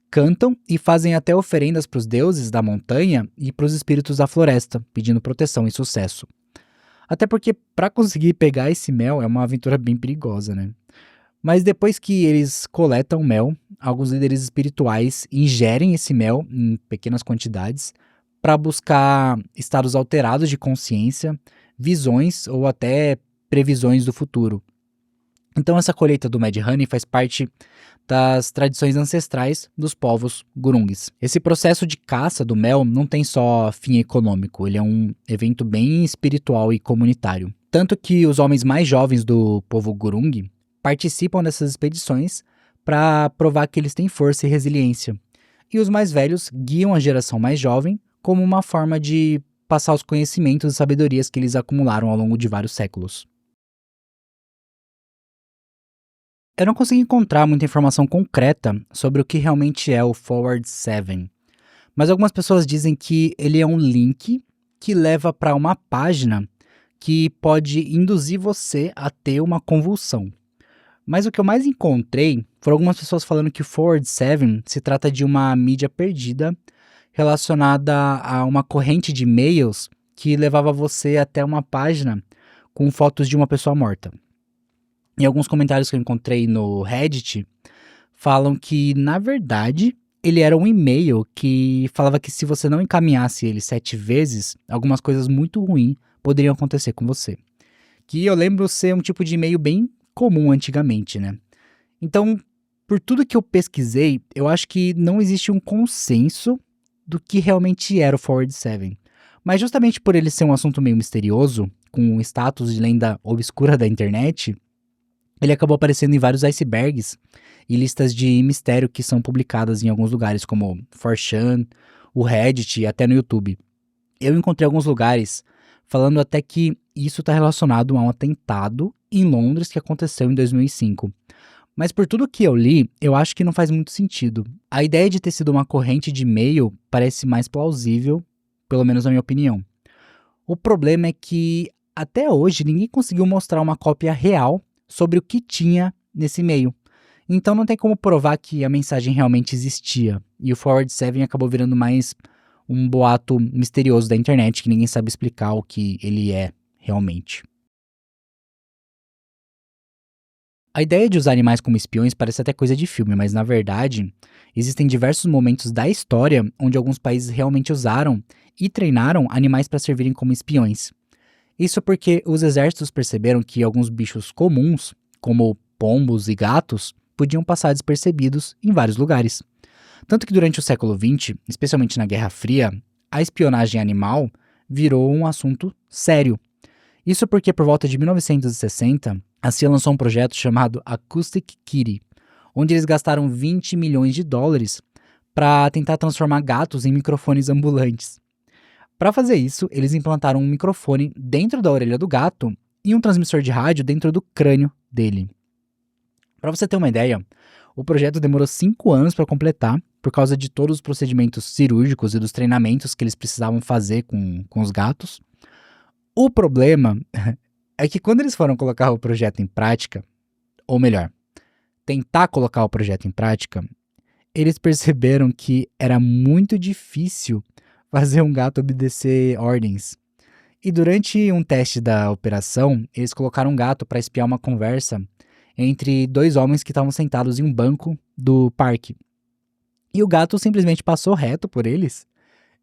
cantam e fazem até oferendas para os deuses da montanha e para os espíritos da floresta, pedindo proteção e sucesso. Até porque para conseguir pegar esse mel é uma aventura bem perigosa, né? Mas depois que eles coletam mel, alguns líderes espirituais ingerem esse mel em pequenas quantidades para buscar estados alterados de consciência, visões ou até previsões do futuro. Então essa colheita do Mad Honey faz parte das tradições ancestrais dos povos Gurungs. Esse processo de caça do mel não tem só fim econômico, ele é um evento bem espiritual e comunitário. Tanto que os homens mais jovens do povo Gurung participam dessas expedições para provar que eles têm força e resiliência. E os mais velhos guiam a geração mais jovem como uma forma de passar os conhecimentos e sabedorias que eles acumularam ao longo de vários séculos. Eu não consegui encontrar muita informação concreta sobre o que realmente é o Forward 7, mas algumas pessoas dizem que ele é um link que leva para uma página que pode induzir você a ter uma convulsão. Mas o que eu mais encontrei foram algumas pessoas falando que o Forward 7 se trata de uma mídia perdida relacionada a uma corrente de e-mails que levava você até uma página com fotos de uma pessoa morta. Em alguns comentários que eu encontrei no Reddit, falam que, na verdade, ele era um e-mail que falava que se você não encaminhasse ele 7 vezes, algumas coisas muito ruins poderiam acontecer com você. Que eu lembro ser um tipo de e-mail bem comum antigamente, né? Então, por tudo que eu pesquisei, eu acho que não existe um consenso do que realmente era o Forward 7. Mas justamente por ele ser um assunto meio misterioso, com o status de lenda obscura da internet, ele acabou aparecendo em vários icebergs e listas de mistério que são publicadas em alguns lugares, como 4chan, o Reddit e até no YouTube. Eu encontrei alguns lugares falando até que isso está relacionado a um atentado em Londres que aconteceu em 2005. Mas por tudo que eu li, eu acho que não faz muito sentido. A ideia de ter sido uma corrente de e-mail parece mais plausível, pelo menos na minha opinião. O problema é que, até hoje, ninguém conseguiu mostrar uma cópia real sobre o que tinha nesse e-mail. Então não tem como provar que a mensagem realmente existia. E o Forward 7 acabou virando mais um boato misterioso da internet que ninguém sabe explicar o que ele é realmente. A ideia de usar animais como espiões parece até coisa de filme, mas na verdade existem diversos momentos da história onde alguns países realmente usaram e treinaram animais para servirem como espiões. Isso porque os exércitos perceberam que alguns bichos comuns, como pombos e gatos, podiam passar despercebidos em vários lugares. Tanto que durante o século XX, especialmente na Guerra Fria, a espionagem animal virou um assunto sério. Isso porque por volta de 1960, a CIA lançou um projeto chamado Acoustic Kitty, onde eles gastaram US$ 20 milhões para tentar transformar gatos em microfones ambulantes. Para fazer isso, eles implantaram um microfone dentro da orelha do gato e um transmissor de rádio dentro do crânio dele. Para você ter uma ideia, o projeto demorou 5 anos para completar, por causa de todos os procedimentos cirúrgicos e dos treinamentos que eles precisavam fazer com os gatos. O problema é que quando eles foram colocar o projeto em prática, ou melhor, tentar colocar o projeto em prática, eles perceberam que era muito difícil fazer um gato obedecer ordens. E durante um teste da operação, eles colocaram um gato para espiar uma conversa entre dois homens que estavam sentados em um banco do parque. E o gato simplesmente passou reto por eles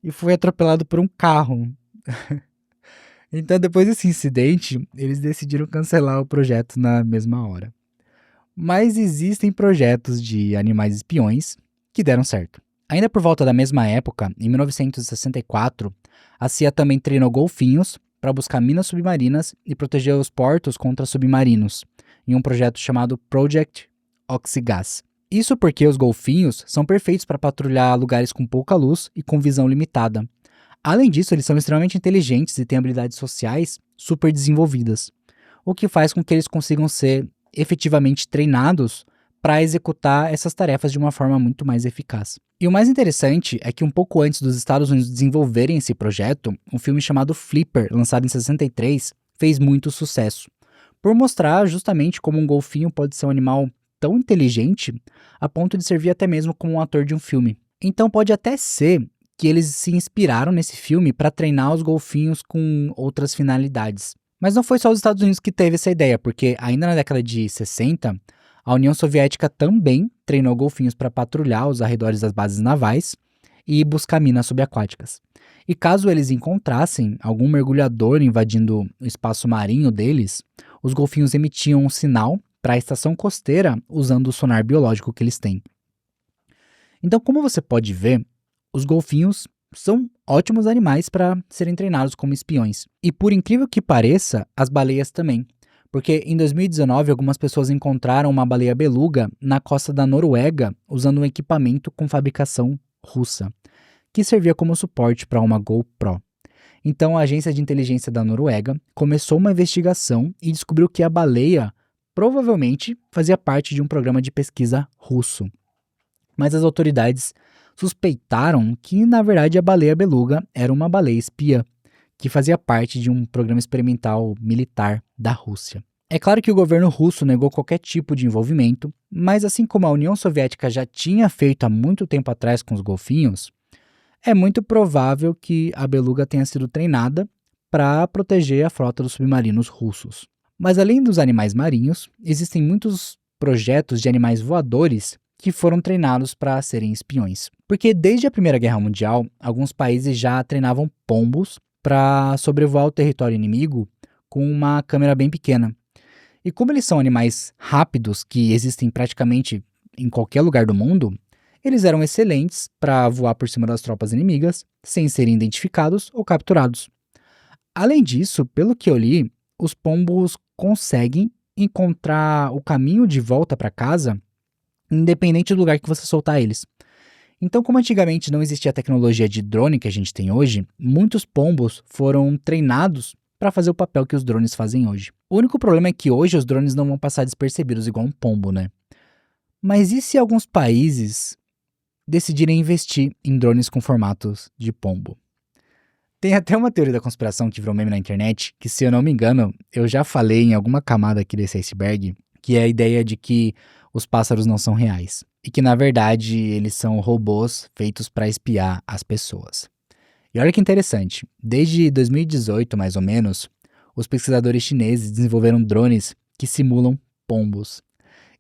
e foi atropelado por um carro. Então, depois desse incidente, eles decidiram cancelar o projeto na mesma hora. Mas existem projetos de animais espiões que deram certo. Ainda por volta da mesma época, em 1964, a CIA também treinou golfinhos para buscar minas submarinas e proteger os portos contra submarinos, em um projeto chamado Project Oxygas. Isso porque os golfinhos são perfeitos para patrulhar lugares com pouca luz e com visão limitada. Além disso, eles são extremamente inteligentes e têm habilidades sociais super desenvolvidas, o que faz com que eles consigam ser efetivamente treinados para executar essas tarefas de uma forma muito mais eficaz. E o mais interessante é que um pouco antes dos Estados Unidos desenvolverem esse projeto, um filme chamado Flipper, lançado em 63, fez muito sucesso, por mostrar justamente como um golfinho pode ser um animal tão inteligente a ponto de servir até mesmo como um ator de um filme. Então pode até ser que eles se inspiraram nesse filme para treinar os golfinhos com outras finalidades. Mas não foi só os Estados Unidos que teve essa ideia, porque ainda na década de 60, a União Soviética também treinou golfinhos para patrulhar os arredores das bases navais e buscar minas subaquáticas. E caso eles encontrassem algum mergulhador invadindo o espaço marinho deles, os golfinhos emitiam um sinal para a estação costeira usando o sonar biológico que eles têm. Então, como você pode ver, os golfinhos são ótimos animais para serem treinados como espiões. E por incrível que pareça, as baleias também. Porque em 2019, algumas pessoas encontraram uma baleia beluga na costa da Noruega usando um equipamento com fabricação russa, que servia como suporte para uma GoPro. Então, a agência de inteligência da Noruega começou uma investigação e descobriu que a baleia provavelmente fazia parte de um programa de pesquisa russo. Mas as autoridades suspeitaram que, na verdade, a baleia beluga era uma baleia espiã, que fazia parte de um programa experimental militar da Rússia. É claro que o governo russo negou qualquer tipo de envolvimento, mas assim como a União Soviética já tinha feito há muito tempo atrás com os golfinhos, é muito provável que a beluga tenha sido treinada para proteger a frota dos submarinos russos. Mas além dos animais marinhos, existem muitos projetos de animais voadores que foram treinados para serem espiões. Porque desde a Primeira Guerra Mundial, alguns países já treinavam pombos para sobrevoar o território inimigo com uma câmera bem pequena. E como eles são animais rápidos que existem praticamente em qualquer lugar do mundo, eles eram excelentes para voar por cima das tropas inimigas sem serem identificados ou capturados. Além disso, pelo que eu li, os pombos conseguem encontrar o caminho de volta para casa independente do lugar que você soltar eles. Então, como antigamente não existia a tecnologia de drone que a gente tem hoje, muitos pombos foram treinados para fazer o papel que os drones fazem hoje. O único problema é que hoje os drones não vão passar despercebidos igual um pombo, né? Mas e se alguns países decidirem investir em drones com formatos de pombo? Tem até uma teoria da conspiração que virou meme na internet, que se eu não me engano, eu já falei em alguma camada aqui desse iceberg, que é a ideia de que os pássaros não são reais e que, na verdade, eles são robôs feitos para espiar as pessoas. E olha que interessante, desde 2018, mais ou menos, os pesquisadores chineses desenvolveram drones que simulam pombos.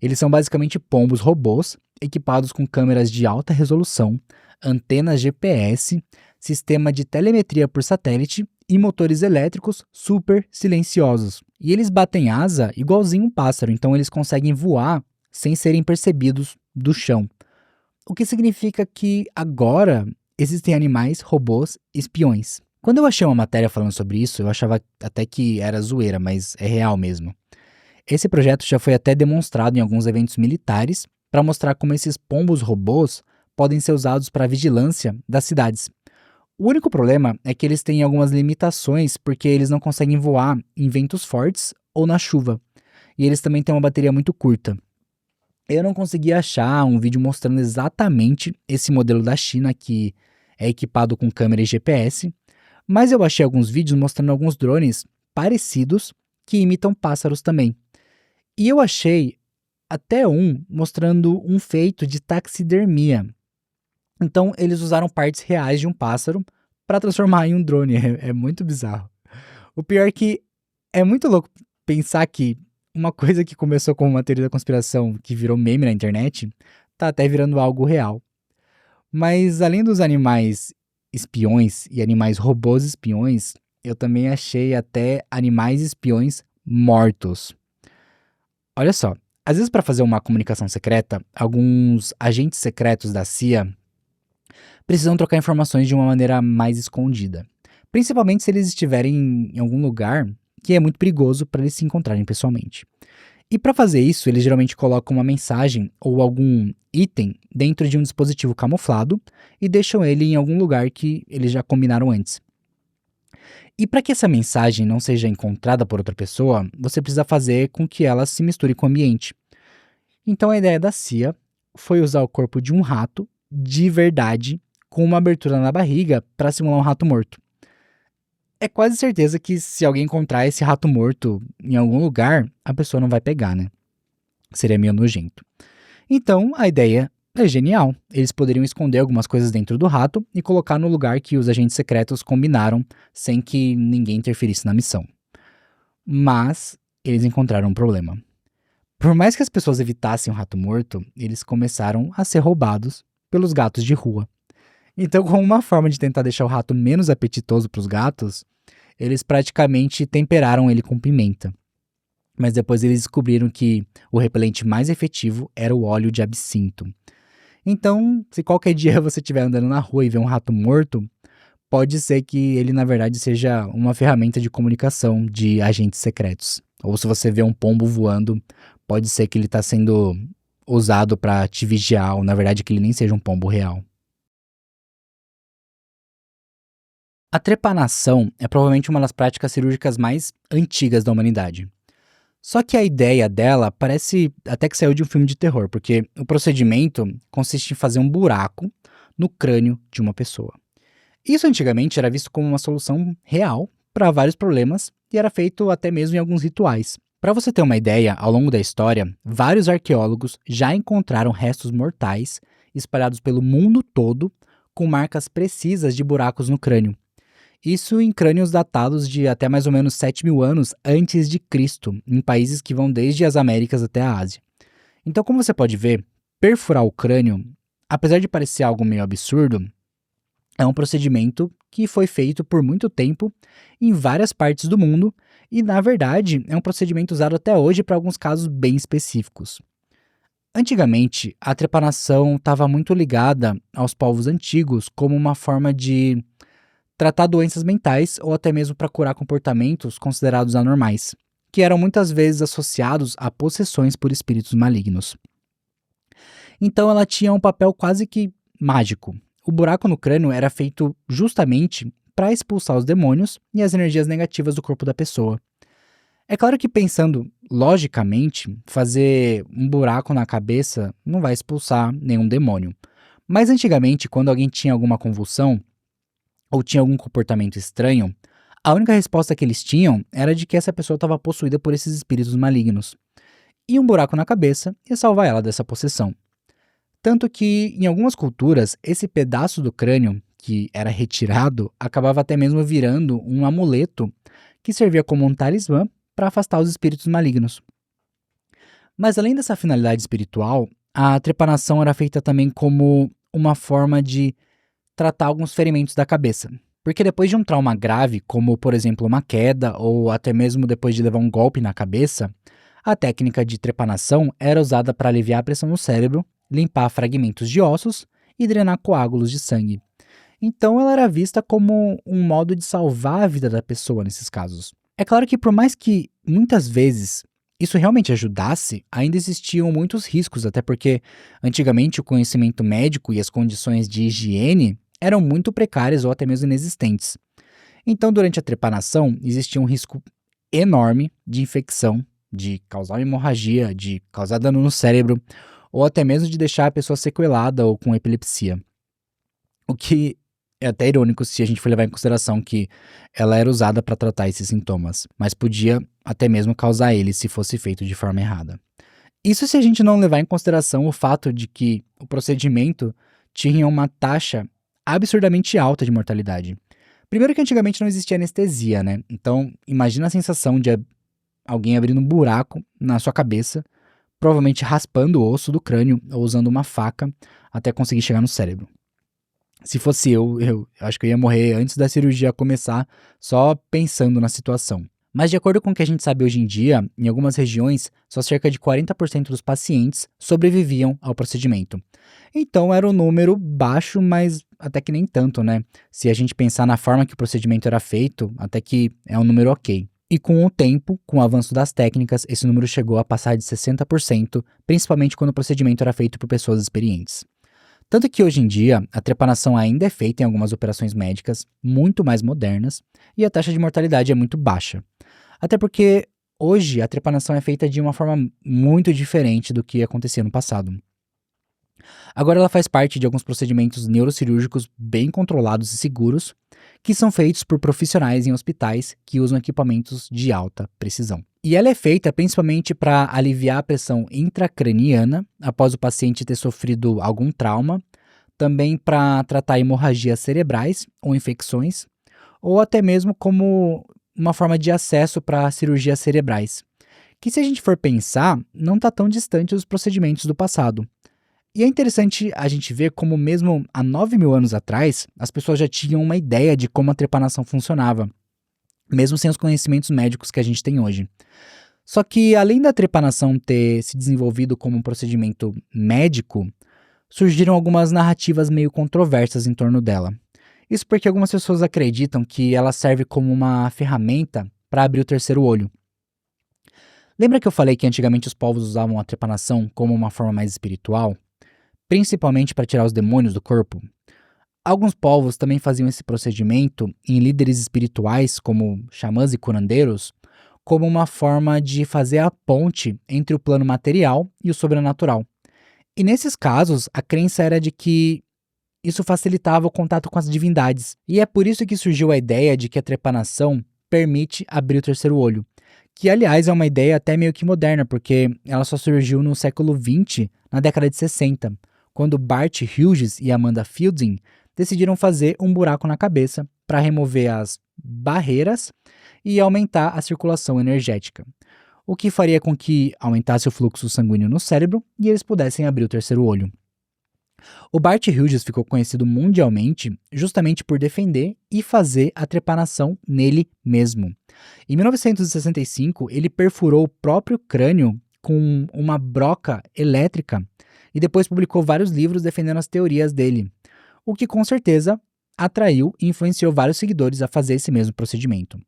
Eles são basicamente pombos robôs equipados com câmeras de alta resolução, antenas GPS, sistema de telemetria por satélite e motores elétricos super silenciosos. E eles batem asa igualzinho um pássaro, então eles conseguem voar sem serem percebidos do chão. O que significa que agora existem animais, robôs, espiões. Quando eu achei uma matéria falando sobre isso, eu achava até que era zoeira, mas é real mesmo. Esse projeto já foi até demonstrado em alguns eventos militares para mostrar como esses pombos robôs podem ser usados para a vigilância das cidades. O único problema é que eles têm algumas limitações porque eles não conseguem voar em ventos fortes ou na chuva. E eles também têm uma bateria muito curta. Eu não consegui achar um vídeo mostrando exatamente esse modelo da China que é equipado com câmera e GPS, Mas eu achei alguns vídeos mostrando alguns drones parecidos que imitam pássaros também. E eu achei até um mostrando um feito de taxidermia. Então eles usaram partes reais de um pássaro para transformar em um drone. É muito bizarro. O pior é que é muito louco pensar que uma coisa que começou como uma teoria da conspiração que virou meme na internet, tá até virando algo real. Mas além dos animais espiões e animais robôs espiões, eu também achei até animais espiões mortos. Olha só, às vezes para fazer uma comunicação secreta, alguns agentes secretos da CIA precisam trocar informações de uma maneira mais escondida. Principalmente se eles estiverem em algum lugar que é muito perigoso para eles se encontrarem pessoalmente. E para fazer isso, eles geralmente colocam uma mensagem ou algum item dentro de um dispositivo camuflado e deixam ele em algum lugar que eles já combinaram antes. E para que essa mensagem não seja encontrada por outra pessoa, você precisa fazer com que ela se misture com o ambiente. Então a ideia da CIA foi usar o corpo de um rato de verdade com uma abertura na barriga para simular um rato morto. É quase certeza que se alguém encontrar esse rato morto em algum lugar, a pessoa não vai pegar, né? Seria meio nojento. Então, a ideia é genial. Eles poderiam esconder algumas coisas dentro do rato e colocar no lugar que os agentes secretos combinaram, sem que ninguém interferisse na missão. Mas eles encontraram um problema. Por mais que as pessoas evitassem o rato morto, eles começaram a ser roubados pelos gatos de rua. Então, como uma forma de tentar deixar o rato menos apetitoso para os gatos, eles praticamente temperaram ele com pimenta. Mas depois eles descobriram que o repelente mais efetivo era o óleo de absinto. Então, se qualquer dia você estiver andando na rua e ver um rato morto, pode ser que ele na verdade seja uma ferramenta de comunicação de agentes secretos. Ou se você vê um pombo voando, pode ser que ele está sendo usado para te vigiar, ou na verdade que ele nem seja um pombo real. A trepanação é provavelmente uma das práticas cirúrgicas mais antigas da humanidade. Só que a ideia dela parece até que saiu de um filme de terror, porque o procedimento consiste em fazer um buraco no crânio de uma pessoa. Isso antigamente era visto como uma solução real para vários problemas e era feito até mesmo em alguns rituais. Para você ter uma ideia, ao longo da história, vários arqueólogos já encontraram restos mortais espalhados pelo mundo todo com marcas precisas de buracos no crânio. Isso em crânios datados de até mais ou menos 7.000 anos antes de Cristo, em países que vão desde as Américas até a Ásia. Então, como você pode ver, perfurar o crânio, apesar de parecer algo meio absurdo, é um procedimento que foi feito por muito tempo em várias partes do mundo e, na verdade, é um procedimento usado até hoje para alguns casos bem específicos. Antigamente, a trepanação estava muito ligada aos povos antigos como uma forma de tratar doenças mentais ou até mesmo para curar comportamentos considerados anormais, que eram muitas vezes associados a possessões por espíritos malignos. Então ela tinha um papel quase que mágico. O buraco no crânio era feito justamente para expulsar os demônios e as energias negativas do corpo da pessoa. É claro que pensando logicamente, fazer um buraco na cabeça não vai expulsar nenhum demônio. Mas antigamente, quando alguém tinha alguma convulsão, ou tinha algum comportamento estranho, a única resposta que eles tinham era de que essa pessoa estava possuída por esses espíritos malignos. E um buraco na cabeça ia salvar ela dessa possessão. Tanto que, em algumas culturas, esse pedaço do crânio que era retirado acabava até mesmo virando um amuleto que servia como um talismã para afastar os espíritos malignos. Mas além dessa finalidade espiritual, a trepanação era feita também como uma forma de tratar alguns ferimentos da cabeça. Porque depois de um trauma grave, como por exemplo uma queda ou até mesmo depois de levar um golpe na cabeça, a técnica de trepanação era usada para aliviar a pressão no cérebro, limpar fragmentos de ossos e drenar coágulos de sangue. Então ela era vista como um modo de salvar a vida da pessoa nesses casos. É claro que por mais que muitas vezes isso realmente ajudasse, ainda existiam muitos riscos, até porque antigamente o conhecimento médico e as condições de higiene eram muito precárias ou até mesmo inexistentes. Então, durante a trepanação, existia um risco enorme de infecção, de causar uma hemorragia, de causar dano no cérebro, ou até mesmo de deixar a pessoa sequelada ou com epilepsia. O que É até irônico se a gente for levar em consideração que ela era usada para tratar esses sintomas, mas podia até mesmo causar eles se fosse feito de forma errada. Isso se a gente não levar em consideração o fato de que o procedimento tinha uma taxa absurdamente alta de mortalidade. Primeiro que antigamente não existia anestesia, né? Então, imagina a sensação de alguém abrindo um buraco na sua cabeça, provavelmente raspando o osso do crânio ou usando uma faca até conseguir chegar no cérebro. Se fosse eu acho que eu ia morrer antes da cirurgia começar, só pensando na situação. Mas de acordo com o que a gente sabe hoje em dia, em algumas regiões, só cerca de 40% dos pacientes sobreviviam ao procedimento. Então era um número baixo, mas até que nem tanto, né? Se a gente pensar na forma que o procedimento era feito, até que é um número ok. E com o tempo, com o avanço das técnicas, esse número chegou a passar de 60%, principalmente quando o procedimento era feito por pessoas experientes. Tanto que hoje em dia, a trepanação ainda é feita em algumas operações médicas muito mais modernas e a taxa de mortalidade é muito baixa. Até porque hoje a trepanação é feita de uma forma muito diferente do que acontecia no passado. Agora ela faz parte de alguns procedimentos neurocirúrgicos bem controlados e seguros, que são feitos por profissionais em hospitais que usam equipamentos de alta precisão. E ela é feita principalmente para aliviar a pressão intracraniana após o paciente ter sofrido algum trauma, também para tratar hemorragias cerebrais ou infecções, ou até mesmo como uma forma de acesso para cirurgias cerebrais, que se a gente for pensar, não está tão distante dos procedimentos do passado. E é interessante a gente ver como mesmo há 9.000 anos atrás, as pessoas já tinham uma ideia de como a trepanação funcionava, mesmo sem os conhecimentos médicos que a gente tem hoje. Só que além da trepanação ter se desenvolvido como um procedimento médico, surgiram algumas narrativas meio controversas em torno dela. Isso porque algumas pessoas acreditam que ela serve como uma ferramenta para abrir o terceiro olho. Lembra que eu falei que antigamente os povos usavam a trepanação como uma forma mais espiritual? Principalmente para tirar os demônios do corpo? Alguns povos também faziam esse procedimento em líderes espirituais, como xamãs e curandeiros, como uma forma de fazer a ponte entre o plano material e o sobrenatural. E nesses casos, a crença era de que isso facilitava o contato com as divindades. E é por isso que surgiu a ideia de que a trepanação permite abrir o terceiro olho. Que, aliás, é uma ideia até meio que moderna, porque ela só surgiu no século XX, na década de 60, quando Bart Hughes e Amanda Fielding decidiram fazer um buraco na cabeça para remover as barreiras e aumentar a circulação energética, o que faria com que aumentasse o fluxo sanguíneo no cérebro e eles pudessem abrir o terceiro olho. O Bart Hughes ficou conhecido mundialmente justamente por defender e fazer a trepanação nele mesmo. Em 1965, ele perfurou o próprio crânio com uma broca elétrica e depois publicou vários livros defendendo as teorias dele, o que com certeza atraiu e influenciou vários seguidores a fazer esse mesmo procedimento.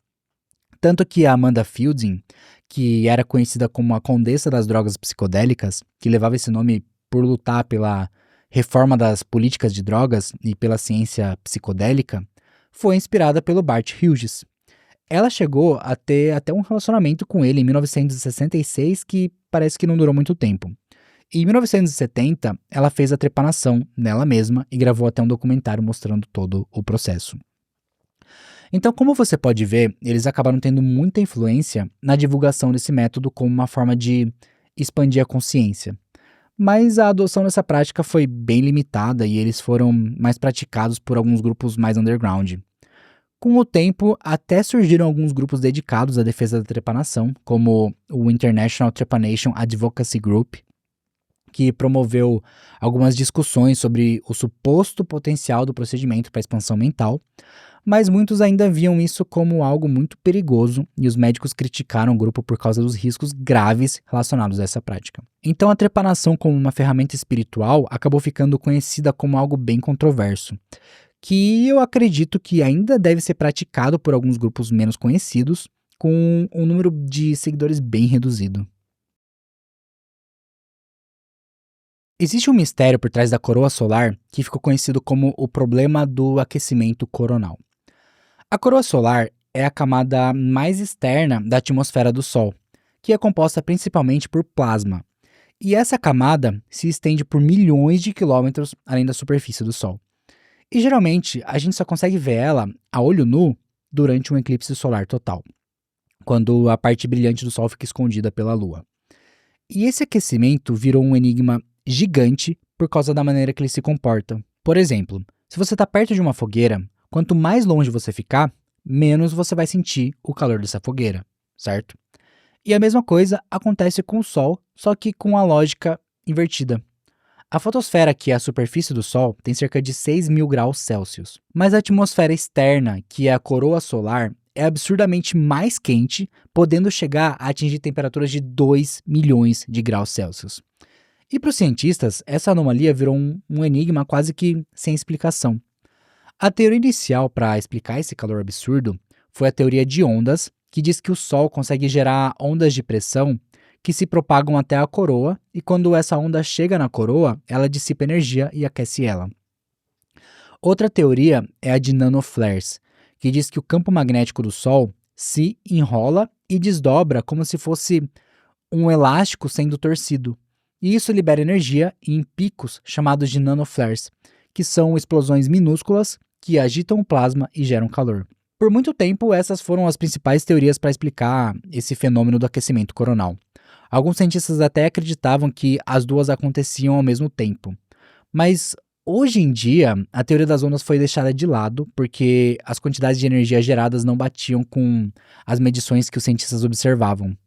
Tanto que a Amanda Fielding, que era conhecida como a Condessa das Drogas Psicodélicas, que levava esse nome por lutar pela reforma das políticas de drogas e pela ciência psicodélica, foi inspirada pelo Bart Hughes. Ela chegou a ter até um relacionamento com ele em 1966 que parece que não durou muito tempo. Em 1970, ela fez a trepanação nela mesma e gravou até um documentário mostrando todo o processo. Então, como você pode ver, eles acabaram tendo muita influência na divulgação desse método como uma forma de expandir a consciência. Mas a adoção dessa prática foi bem limitada e eles foram mais praticados por alguns grupos mais underground. Com o tempo, até surgiram alguns grupos dedicados à defesa da trepanação, como o International Trepanation Advocacy Group, que promoveu algumas discussões sobre o suposto potencial do procedimento para expansão mental, mas muitos ainda viam isso como algo muito perigoso e os médicos criticaram o grupo por causa dos riscos graves relacionados a essa prática. Então a trepanação como uma ferramenta espiritual acabou ficando conhecida como algo bem controverso, que eu acredito que ainda deve ser praticado por alguns grupos menos conhecidos, com um número de seguidores bem reduzido. Existe um mistério por trás da coroa solar que ficou conhecido como o problema do aquecimento coronal. A coroa solar é a camada mais externa da atmosfera do Sol, que é composta principalmente por plasma, e essa camada se estende por milhões de quilômetros além da superfície do Sol. E geralmente a gente só consegue ver ela a olho nu durante um eclipse solar total, quando a parte brilhante do Sol fica escondida pela Lua. E esse aquecimento virou um enigma gigante por causa da maneira que ele se comporta. Por exemplo, se você está perto de uma fogueira, quanto mais longe você ficar, menos você vai sentir o calor dessa fogueira, certo? E a mesma coisa acontece com o Sol, só que com a lógica invertida. A fotosfera, que é a superfície do Sol, tem cerca de 6.000 graus Celsius. Mas a atmosfera externa, que é a coroa solar, é absurdamente mais quente, podendo chegar a atingir temperaturas de 2 milhões de graus Celsius. E para os cientistas, essa anomalia virou um enigma quase que sem explicação. A teoria inicial para explicar esse calor absurdo foi a teoria de ondas, que diz que o Sol consegue gerar ondas de pressão que se propagam até a coroa, e quando essa onda chega na coroa, ela dissipa energia e aquece ela. Outra teoria é a de nanoflares, que diz que o campo magnético do Sol se enrola e desdobra como se fosse um elástico sendo torcido. E isso libera energia em picos chamados de nanoflares, que são explosões minúsculas que agitam o plasma e geram calor. Por muito tempo, essas foram as principais teorias para explicar esse fenômeno do aquecimento coronal. Alguns cientistas até acreditavam que as duas aconteciam ao mesmo tempo. Mas hoje em dia, a teoria das ondas foi deixada de lado porque as quantidades de energia geradas não batiam com as medições que os cientistas observavam.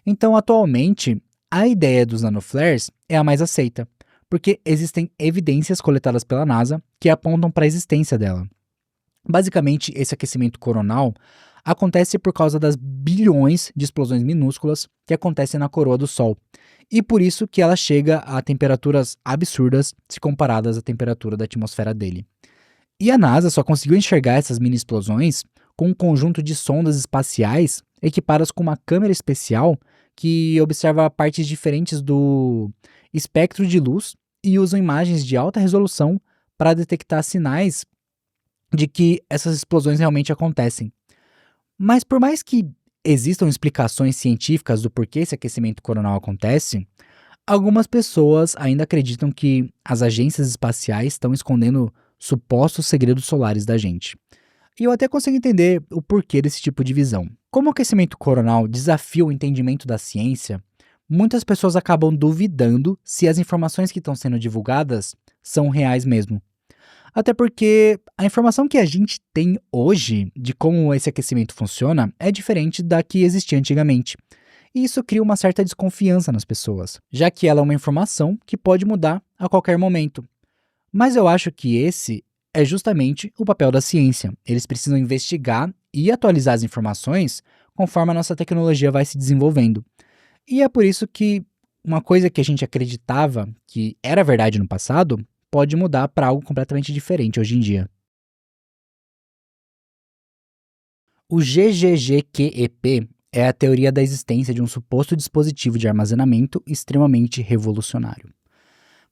Então, atualmente, a ideia dos nanoflares é a mais aceita, porque existem evidências coletadas pela NASA que apontam para a existência dela. Basicamente, esse aquecimento coronal acontece por causa das bilhões de explosões minúsculas que acontecem na coroa do Sol, e por isso que ela chega a temperaturas absurdas se comparadas à temperatura da atmosfera dele. E a NASA só conseguiu enxergar essas mini-explosões com um conjunto de sondas espaciais equipadas com uma câmera especial que observa partes diferentes do espectro de luz e usam imagens de alta resolução para detectar sinais de que essas explosões realmente acontecem. Mas por mais que existam explicações científicas do porquê esse aquecimento coronal acontece, algumas pessoas ainda acreditam que as agências espaciais estão escondendo supostos segredos solares da gente. E eu até consigo entender o porquê desse tipo de visão. Como o aquecimento coronal desafia o entendimento da ciência, muitas pessoas acabam duvidando se as informações que estão sendo divulgadas são reais mesmo. Até porque a informação que a gente tem hoje de como esse aquecimento funciona é diferente da que existia antigamente. E isso cria uma certa desconfiança nas pessoas, já que ela é uma informação que pode mudar a qualquer momento. Mas eu acho que esse é justamente o papel da ciência. Eles precisam investigar e atualizar as informações conforme a nossa tecnologia vai se desenvolvendo. E é por isso que uma coisa que a gente acreditava que era verdade no passado pode mudar para algo completamente diferente hoje em dia. O GGGQEP é a teoria da existência de um suposto dispositivo de armazenamento extremamente revolucionário.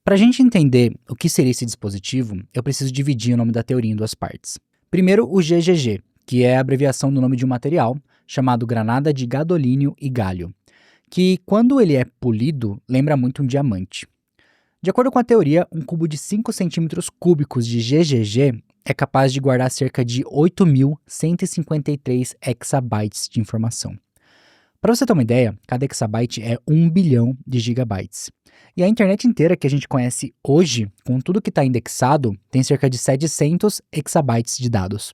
Para a gente entender o que seria esse dispositivo, eu preciso dividir o nome da teoria em duas partes. Primeiro, o GGG, que é a abreviação do nome de um material chamado granada de gadolínio e gálio, que quando ele é polido, lembra muito um diamante. De acordo com a teoria, um cubo de 5 centímetros cúbicos de GGG é capaz de guardar cerca de 8.153 exabytes de informação. Para você ter uma ideia, cada exabyte é 1 bilhão de gigabytes. E a internet inteira que a gente conhece hoje, com tudo que está indexado, tem cerca de 700 exabytes de dados.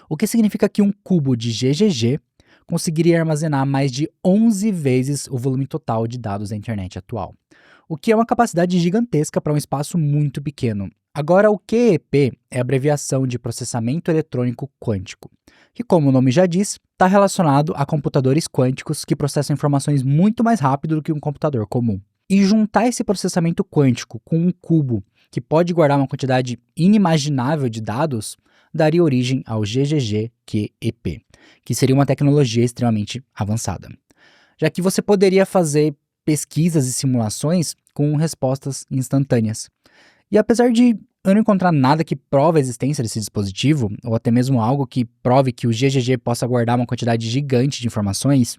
O que significa que um cubo de GGG conseguiria armazenar mais de 11 vezes o volume total de dados da internet atual, o que é uma capacidade gigantesca para um espaço muito pequeno. Agora, o QEP é a abreviação de processamento eletrônico quântico, que, como o nome já diz, está relacionado a computadores quânticos que processam informações muito mais rápido do que um computador comum. E juntar esse processamento quântico com um cubo que pode guardar uma quantidade inimaginável de dados daria origem ao GGG-QEP, que seria uma tecnologia extremamente avançada, já que você poderia fazer pesquisas e simulações com respostas instantâneas. E apesar de eu não encontrar nada que prove a existência desse dispositivo, ou até mesmo algo que prove que o GGG possa guardar uma quantidade gigante de informações,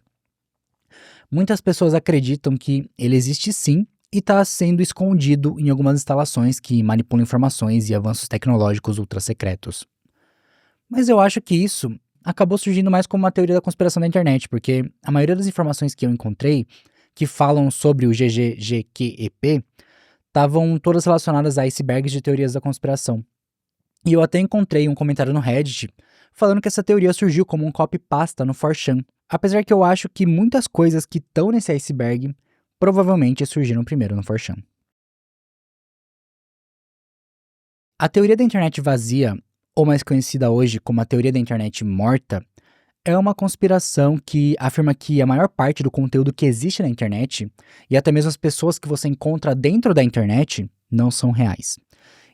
muitas pessoas acreditam que ele existe sim e está sendo escondido em algumas instalações que manipulam informações e avanços tecnológicos ultra-secretos. Mas eu acho que isso acabou surgindo mais como uma teoria da conspiração da internet, porque a maioria das informações que eu encontrei que falam sobre o GGGQEP estavam todas relacionadas a icebergs de teorias da conspiração. E eu até encontrei um comentário no Reddit falando que essa teoria surgiu como um copy-pasta no 4chan, apesar que eu acho que muitas coisas que estão nesse iceberg provavelmente surgiram primeiro no 4chan. A teoria da internet vazia, ou mais conhecida hoje como a teoria da internet morta, é uma conspiração que afirma que a maior parte do conteúdo que existe na internet, e até mesmo as pessoas que você encontra dentro da internet, não são reais.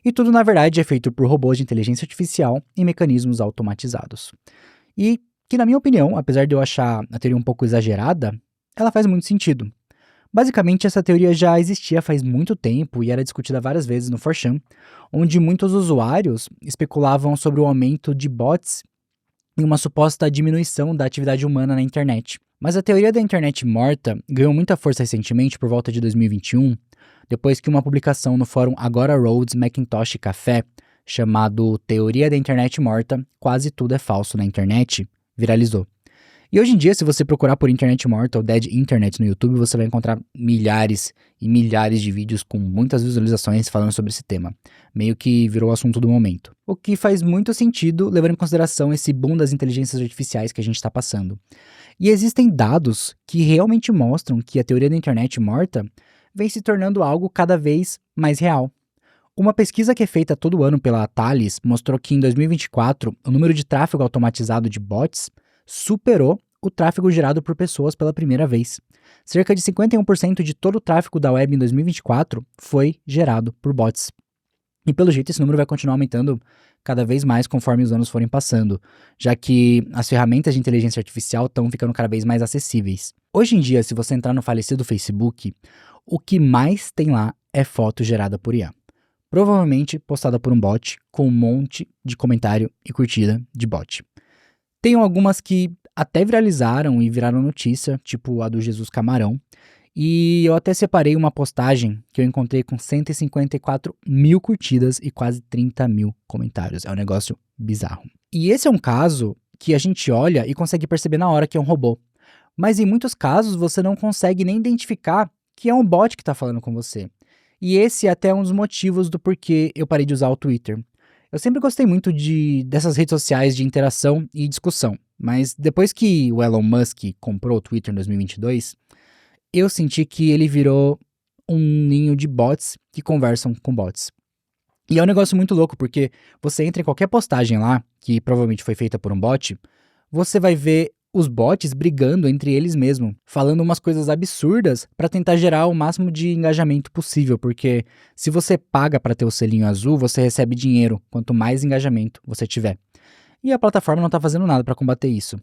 E tudo, na verdade, é feito por robôs de inteligência artificial e mecanismos automatizados. E que, na minha opinião, apesar de eu achar a teoria um pouco exagerada, ela faz muito sentido. Basicamente, essa teoria já existia faz muito tempo e era discutida várias vezes no 4chan, onde muitos usuários especulavam sobre o aumento de bots e uma suposta diminuição da atividade humana na internet. Mas a teoria da internet morta ganhou muita força recentemente, por volta de 2021, depois que uma publicação no fórum Agora Rhodes Macintosh Café, chamado Teoria da Internet Morta, Quase Tudo é Falso na Internet, viralizou. E hoje em dia, se você procurar por internet morta ou dead internet no YouTube, você vai encontrar milhares e milhares de vídeos com muitas visualizações falando sobre esse tema. Meio que virou o assunto do momento. O que faz muito sentido, levando em consideração esse boom das inteligências artificiais que a gente está passando. E existem dados que realmente mostram que a teoria da internet morta vem se tornando algo cada vez mais real. Uma pesquisa que é feita todo ano pela Thales mostrou que em 2024, o número de tráfego automatizado de bots superou o tráfego gerado por pessoas pela primeira vez. Cerca de 51% de todo o tráfego da web em 2024 foi gerado por bots. E pelo jeito esse número vai continuar aumentando cada vez mais conforme os anos forem passando, já que as ferramentas de inteligência artificial estão ficando cada vez mais acessíveis. Hoje em dia, se você entrar no falecido Facebook, o que mais tem lá é foto gerada por IA. Provavelmente postada por um bot, com um monte de comentário e curtida de bot. Tem algumas que até viralizaram e viraram notícia, tipo a do Jesus Camarão. E eu até separei uma postagem que eu encontrei com 154 mil curtidas e quase 30 mil comentários. É um negócio bizarro. E esse é um caso que a gente olha e consegue perceber na hora que é um robô. Mas em muitos casos você não consegue nem identificar que é um bot que está falando com você. E esse é até um dos motivos do porquê eu parei de usar o Twitter. Eu sempre gostei muito dessas redes sociais de interação e discussão, mas depois que o Elon Musk comprou o Twitter em 2022, eu senti que ele virou um ninho de bots que conversam com bots. E é um negócio muito louco, porque você entra em qualquer postagem lá, que provavelmente foi feita por um bot, você vai ver os bots brigando entre eles mesmos, falando umas coisas absurdas para tentar gerar o máximo de engajamento possível, porque se você paga para ter o selinho azul, você recebe dinheiro, quanto mais engajamento você tiver. E a plataforma não está fazendo nada para combater isso.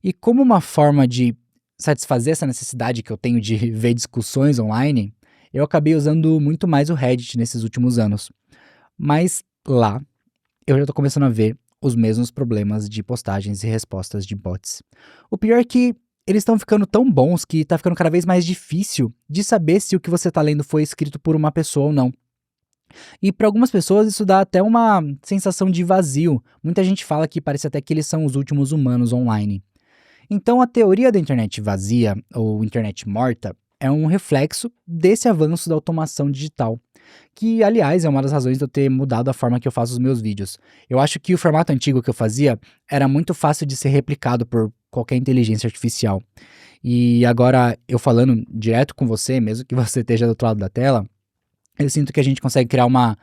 E como uma forma de satisfazer essa necessidade que eu tenho de ver discussões online, eu acabei usando muito mais o Reddit nesses últimos anos. Mas lá, eu já estou começando a ver os mesmos problemas de postagens e respostas de bots. O pior é que eles estão ficando tão bons que está ficando cada vez mais difícil de saber se o que você está lendo foi escrito por uma pessoa ou não. E para algumas pessoas isso dá até uma sensação de vazio. Muita gente fala que parece até que eles são os últimos humanos online. Então a teoria da internet vazia, ou internet morta, é um reflexo desse avanço da automação digital, que, aliás, é uma das razões de eu ter mudado a forma que eu faço os meus vídeos. Eu acho que o formato antigo que eu fazia era muito fácil de ser replicado por qualquer inteligência artificial. E agora, eu falando direto com você, mesmo que você esteja do outro lado da tela, eu sinto que a gente consegue criar uma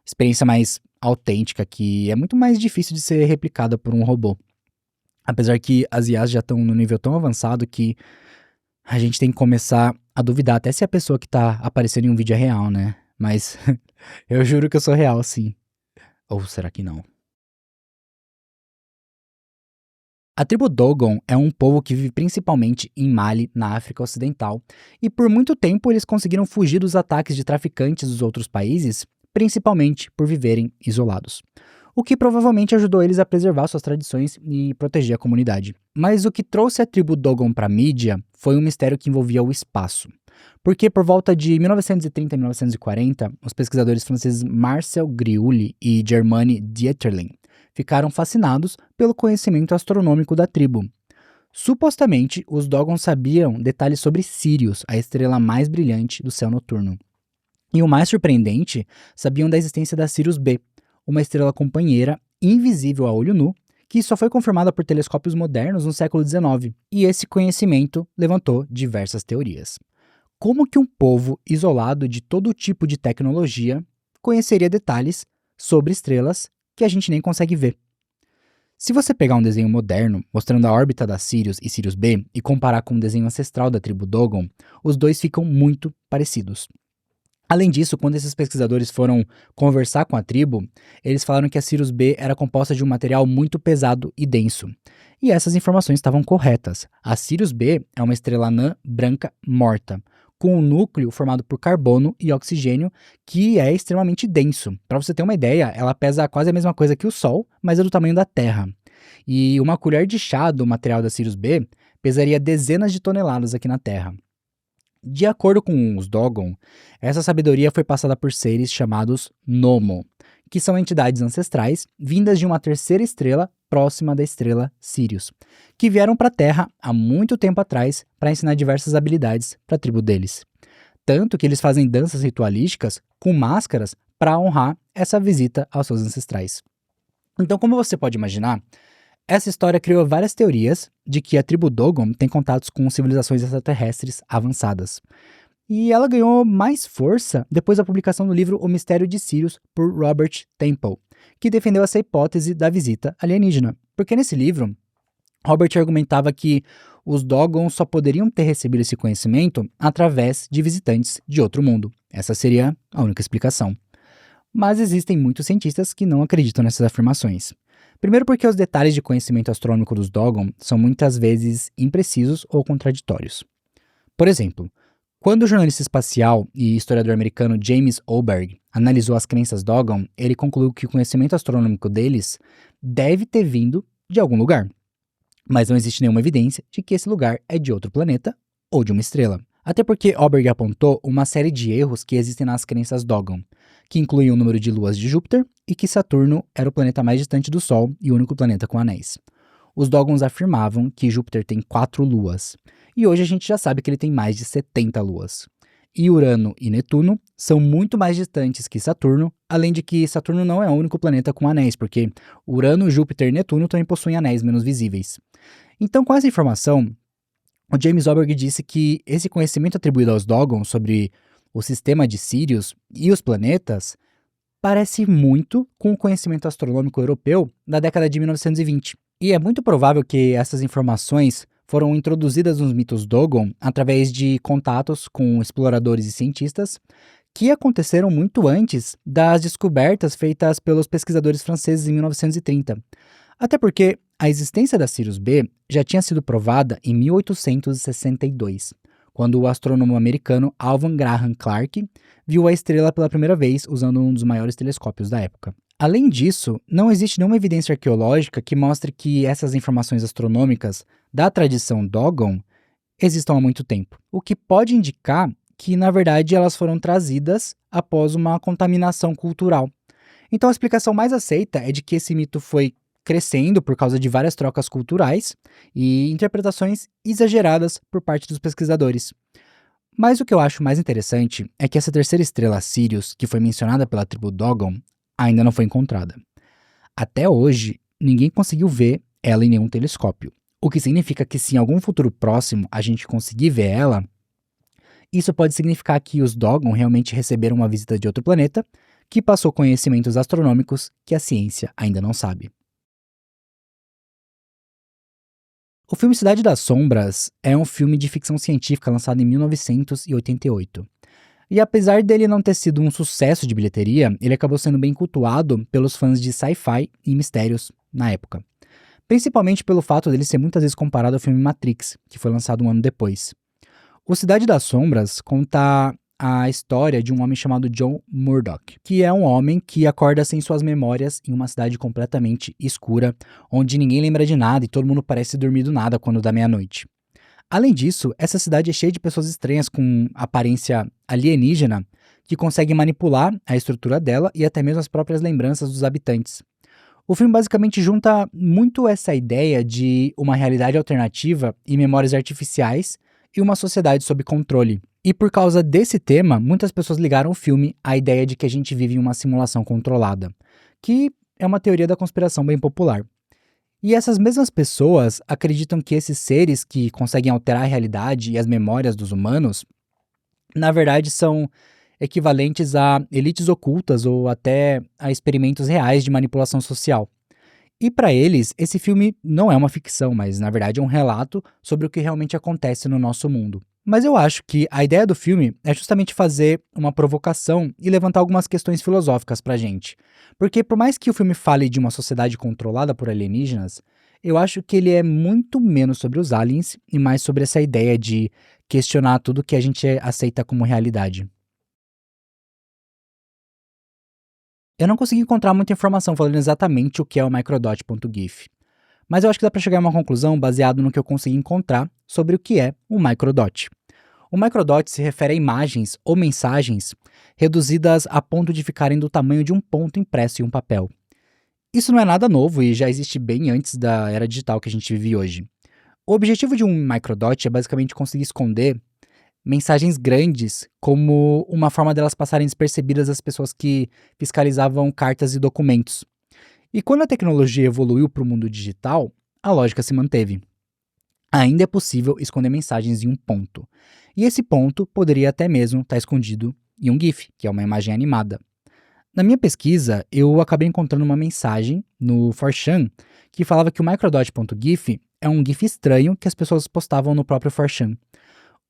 experiência mais autêntica, que é muito mais difícil de ser replicada por um robô. Apesar que as IAs já estão no nível tão avançado que a gente tem que começar a duvidar até se a pessoa que tá aparecendo em um vídeo é real, né? Mas eu juro que eu sou real, sim. Ou será que não? A tribo Dogon é um povo que vive principalmente em Mali, na África Ocidental, e por muito tempo eles conseguiram fugir dos ataques de traficantes dos outros países, principalmente por viverem isolados. O que provavelmente ajudou eles a preservar suas tradições e proteger a comunidade. Mas o que trouxe a tribo Dogon para a mídia foi um mistério que envolvia o espaço. Porque por volta de 1930 e 1940, os pesquisadores franceses Marcel Griuli e Germaine Dieterlen ficaram fascinados pelo conhecimento astronômico da tribo. Supostamente, os Dogons sabiam detalhes sobre Sirius, a estrela mais brilhante do céu noturno. E o mais surpreendente, sabiam da existência da Sirius B, uma estrela companheira invisível a olho nu, que só foi confirmada por telescópios modernos no século XIX. E esse conhecimento levantou diversas teorias. Como que um povo isolado de todo tipo de tecnologia conheceria detalhes sobre estrelas que a gente nem consegue ver? Se você pegar um desenho moderno mostrando a órbita da Sirius e Sirius B e comparar com o desenho ancestral da tribo Dogon, os dois ficam muito parecidos. Além disso, quando esses pesquisadores foram conversar com a tribo, eles falaram que a Sirius B era composta de um material muito pesado e denso. E essas informações estavam corretas. A Sirius B é uma estrela anã branca morta, com um núcleo formado por carbono e oxigênio, que é extremamente denso. Para você ter uma ideia, ela pesa quase a mesma coisa que o Sol, mas é do tamanho da Terra. E uma colher de chá do material da Sirius B pesaria dezenas de toneladas aqui na Terra. De acordo com os Dogon, essa sabedoria foi passada por seres chamados Nomo, que são entidades ancestrais vindas de uma terceira estrela próxima da estrela Sirius, que vieram para a Terra há muito tempo atrás para ensinar diversas habilidades para a tribo deles. Tanto que eles fazem danças ritualísticas com máscaras para honrar essa visita aos seus ancestrais. Então, como você pode imaginar, essa história criou várias teorias de que a tribo Dogon tem contatos com civilizações extraterrestres avançadas. E ela ganhou mais força depois da publicação do livro O Mistério de Sirius por Robert Temple, que defendeu essa hipótese da visita alienígena. Porque nesse livro, Robert argumentava que os Dogon só poderiam ter recebido esse conhecimento através de visitantes de outro mundo. Essa seria a única explicação. Mas existem muitos cientistas que não acreditam nessas afirmações. Primeiro porque os detalhes de conhecimento astronômico dos Dogon são muitas vezes imprecisos ou contraditórios. Por exemplo, quando o jornalista espacial e historiador americano James Oberg analisou as crenças Dogon, ele concluiu que o conhecimento astronômico deles deve ter vindo de algum lugar. Mas não existe nenhuma evidência de que esse lugar é de outro planeta ou de uma estrela. Até porque Oberg apontou uma série de erros que existem nas crenças Dogon, que incluem o número de luas de Júpiter e que Saturno era o planeta mais distante do Sol e o único planeta com anéis. Os Dogons afirmavam que Júpiter tem 4 luas, e hoje a gente já sabe que ele tem mais de 70 luas. E Urano e Netuno são muito mais distantes que Saturno, além de que Saturno não é o único planeta com anéis, porque Urano, Júpiter e Netuno também possuem anéis menos visíveis. Então, com essa informação, o James Oberg disse que esse conhecimento atribuído aos Dogon sobre o sistema de Sirius e os planetas parece muito com o conhecimento astronômico europeu da década de 1920. E é muito provável que essas informações foram introduzidas nos mitos Dogon através de contatos com exploradores e cientistas que aconteceram muito antes das descobertas feitas pelos pesquisadores franceses em 1930. Até porque a existência da Sirius B já tinha sido provada em 1862, quando o astrônomo americano Alvan Graham Clark viu a estrela pela primeira vez usando um dos maiores telescópios da época. Além disso, não existe nenhuma evidência arqueológica que mostre que essas informações astronômicas da tradição Dogon existam há muito tempo, o que pode indicar que, na verdade, elas foram trazidas após uma contaminação cultural. Então, a explicação mais aceita é de que esse mito foi crescendo por causa de várias trocas culturais e interpretações exageradas por parte dos pesquisadores. Mas o que eu acho mais interessante é que essa terceira estrela Sirius, que foi mencionada pela tribo Dogon, ainda não foi encontrada. Até hoje, ninguém conseguiu ver ela em nenhum telescópio, o que significa que se em algum futuro próximo a gente conseguir ver ela, isso pode significar que os Dogon realmente receberam uma visita de outro planeta que passou conhecimentos astronômicos que a ciência ainda não sabe. O filme Cidade das Sombras é um filme de ficção científica lançado em 1988. E apesar dele não ter sido um sucesso de bilheteria, ele acabou sendo bem cultuado pelos fãs de sci-fi e mistérios na época. Principalmente pelo fato dele ser muitas vezes comparado ao filme Matrix, que foi lançado um ano depois. O Cidade das Sombras conta a história de um homem chamado John Murdoch, que é um homem que acorda sem suas memórias em uma cidade completamente escura, onde ninguém lembra de nada e todo mundo parece dormir do nada quando dá meia-noite. Além disso, essa cidade é cheia de pessoas estranhas com aparência alienígena que conseguem manipular a estrutura dela e até mesmo as próprias lembranças dos habitantes. O filme basicamente junta muito essa ideia de uma realidade alternativa e memórias artificiais e uma sociedade sob controle. E por causa desse tema, muitas pessoas ligaram o filme à ideia de que a gente vive em uma simulação controlada, que é uma teoria da conspiração bem popular. E essas mesmas pessoas acreditam que esses seres que conseguem alterar a realidade e as memórias dos humanos, na verdade são equivalentes a elites ocultas ou até a experimentos reais de manipulação social. E para eles, esse filme não é uma ficção, mas na verdade é um relato sobre o que realmente acontece no nosso mundo. Mas eu acho que a ideia do filme é justamente fazer uma provocação e levantar algumas questões filosóficas pra gente. Porque por mais que o filme fale de uma sociedade controlada por alienígenas, eu acho que ele é muito menos sobre os aliens e mais sobre essa ideia de questionar tudo que a gente aceita como realidade. Eu não consegui encontrar muita informação falando exatamente o que é o microdot.gif, mas eu acho que dá para chegar a uma conclusão baseado no que eu consegui encontrar sobre o que é o microdot. O microdot se refere a imagens ou mensagens reduzidas a ponto de ficarem do tamanho de um ponto impresso em um papel. Isso não é nada novo e já existe bem antes da era digital que a gente vive hoje. O objetivo de um microdot é basicamente conseguir esconder mensagens grandes como uma forma delas passarem despercebidas às pessoas que fiscalizavam cartas e documentos. E quando a tecnologia evoluiu para o mundo digital, a lógica se manteve. Ainda é possível esconder mensagens em um ponto. E esse ponto poderia até mesmo estar escondido em um GIF, que é uma imagem animada. Na minha pesquisa, eu acabei encontrando uma mensagem no 4chan que falava que o microdot.gif é um GIF estranho que as pessoas postavam no próprio 4chan.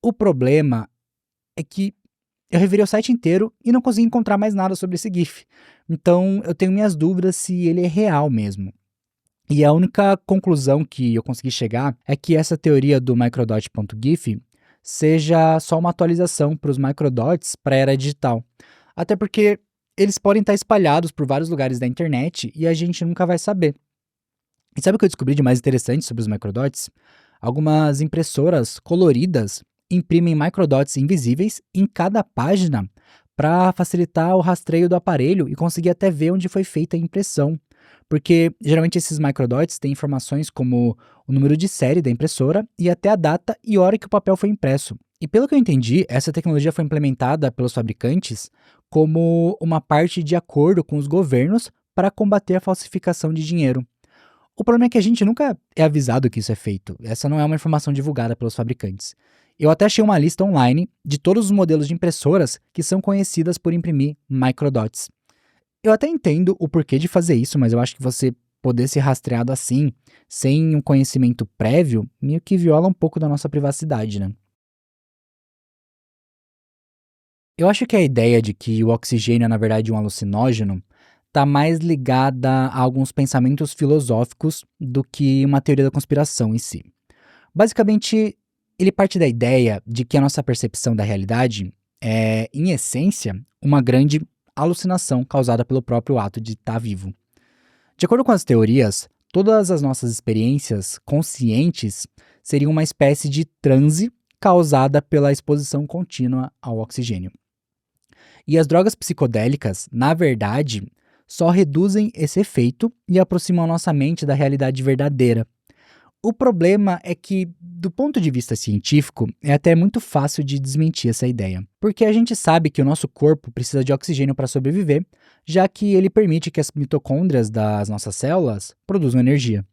O problema é que eu revirei o site inteiro e não consegui encontrar mais nada sobre esse GIF. Então eu tenho minhas dúvidas se ele é real mesmo. E a única conclusão que eu consegui chegar é que essa teoria do microdot.gif seja só uma atualização para os microdots para a era digital. Até porque eles podem estar espalhados por vários lugares da internet e a gente nunca vai saber. E sabe o que eu descobri de mais interessante sobre os microdots? Algumas impressoras coloridas imprimem microdots invisíveis em cada página para facilitar o rastreio do aparelho e conseguir até ver onde foi feita a impressão. Porque geralmente esses microdots têm informações como o número de série da impressora e até a data e hora que o papel foi impresso. E pelo que eu entendi, essa tecnologia foi implementada pelos fabricantes como uma parte de acordo com os governos para combater a falsificação de dinheiro. O problema é que a gente nunca é avisado que isso é feito. Essa não é uma informação divulgada pelos fabricantes. Eu até achei uma lista online de todos os modelos de impressoras que são conhecidas por imprimir microdots. Eu até entendo o porquê de fazer isso, mas eu acho que você poder ser rastreado assim, sem um conhecimento prévio, meio que viola um pouco da nossa privacidade, né? Eu acho que a ideia de que o oxigênio é na verdade um alucinógeno está mais ligada a alguns pensamentos filosóficos do que uma teoria da conspiração em si. Basicamente, ele parte da ideia de que a nossa percepção da realidade é, em essência, uma grande alucinação causada pelo próprio ato de estar vivo. De acordo com as teorias, todas as nossas experiências conscientes seriam uma espécie de transe causada pela exposição contínua ao oxigênio. E as drogas psicodélicas, na verdade, só reduzem esse efeito e aproximam a nossa mente da realidade verdadeira. O problema é que, do ponto de vista científico, é até muito fácil de desmentir essa ideia, porque a gente sabe que o nosso corpo precisa de oxigênio para sobreviver, já que ele permite que as mitocôndrias das nossas células produzam energia.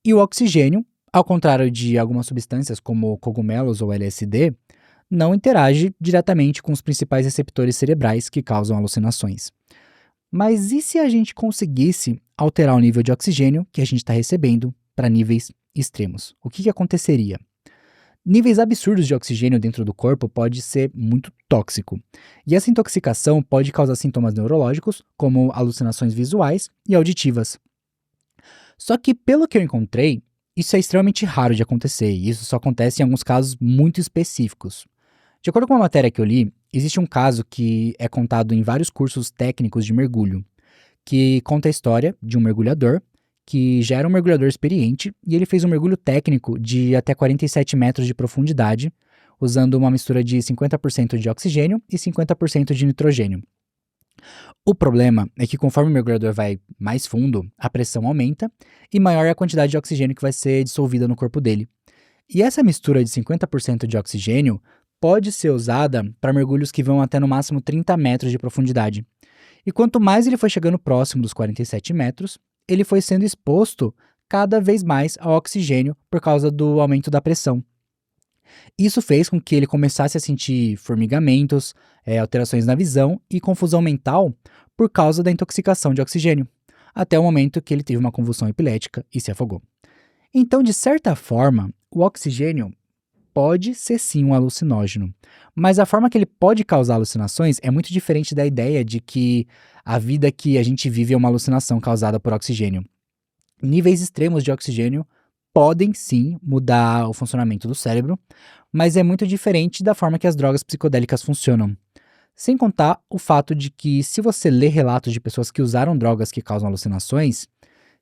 E o oxigênio, ao contrário de algumas substâncias como cogumelos ou LSD, não interage diretamente com os principais receptores cerebrais que causam alucinações. Mas e se a gente conseguisse alterar o nível de oxigênio que a gente está recebendo para níveis extremos? O que aconteceria? Níveis absurdos de oxigênio dentro do corpo pode ser muito tóxico. E essa intoxicação pode causar sintomas neurológicos, como alucinações visuais e auditivas. Só que, pelo que eu encontrei, isso é extremamente raro de acontecer, e isso só acontece em alguns casos muito específicos. De acordo com a matéria que eu li, existe um caso que é contado em vários cursos técnicos de mergulho, que conta a história de um mergulhador que já era um mergulhador experiente, e ele fez um mergulho técnico de até 47 metros de profundidade, usando uma mistura de 50% de oxigênio e 50% de nitrogênio. O problema é que conforme o mergulhador vai mais fundo, a pressão aumenta e maior é a quantidade de oxigênio que vai ser dissolvida no corpo dele. E essa mistura de 50% de oxigênio pode ser usada para mergulhos que vão até no máximo 30 metros de profundidade. E quanto mais ele foi chegando próximo dos 47 metros, ele foi sendo exposto cada vez mais ao oxigênio por causa do aumento da pressão. Isso fez com que ele começasse a sentir formigamentos, alterações na visão e confusão mental por causa da intoxicação de oxigênio, até o momento que ele teve uma convulsão epilética e se afogou. Então, de certa forma, o oxigênio pode ser sim um alucinógeno, mas a forma que ele pode causar alucinações é muito diferente da ideia de que a vida que a gente vive é uma alucinação causada por oxigênio. Níveis extremos de oxigênio podem sim mudar o funcionamento do cérebro, mas é muito diferente da forma que as drogas psicodélicas funcionam. Sem contar o fato de que, se você lê relatos de pessoas que usaram drogas que causam alucinações,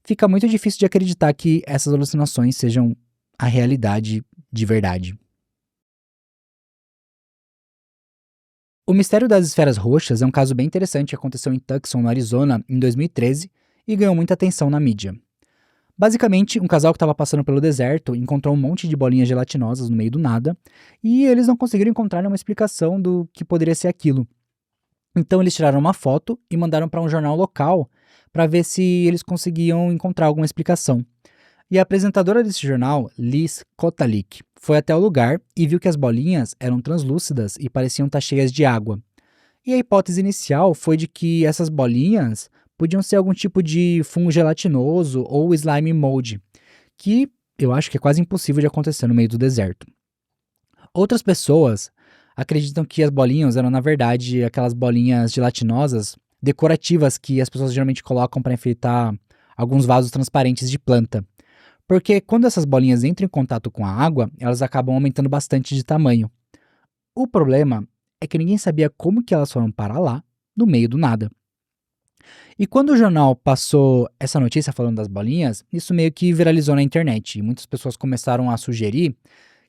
fica muito difícil de acreditar que essas alucinações sejam a realidade de verdade. O mistério das esferas roxas é um caso bem interessante que aconteceu em Tucson, no Arizona, em 2013 e ganhou muita atenção na mídia. Basicamente, um casal que estava passando pelo deserto encontrou um monte de bolinhas gelatinosas no meio do nada e eles não conseguiram encontrar nenhuma explicação do que poderia ser aquilo. Então eles tiraram uma foto e mandaram para um jornal local para ver se eles conseguiam encontrar alguma explicação. E a apresentadora desse jornal, Liz Kotalik, foi até o lugar e viu que as bolinhas eram translúcidas e pareciam estar cheias de água. E a hipótese inicial foi de que essas bolinhas podiam ser algum tipo de fungo gelatinoso ou slime mold, que eu acho que é quase impossível de acontecer no meio do deserto. Outras pessoas acreditam que as bolinhas eram, na verdade, aquelas bolinhas gelatinosas decorativas que as pessoas geralmente colocam para enfeitar alguns vasos transparentes de planta. Porque quando essas bolinhas entram em contato com a água, elas acabam aumentando bastante de tamanho. O problema é que ninguém sabia como que elas foram parar lá, no meio do nada. E quando o jornal passou essa notícia falando das bolinhas, isso meio que viralizou na internet e muitas pessoas começaram a sugerir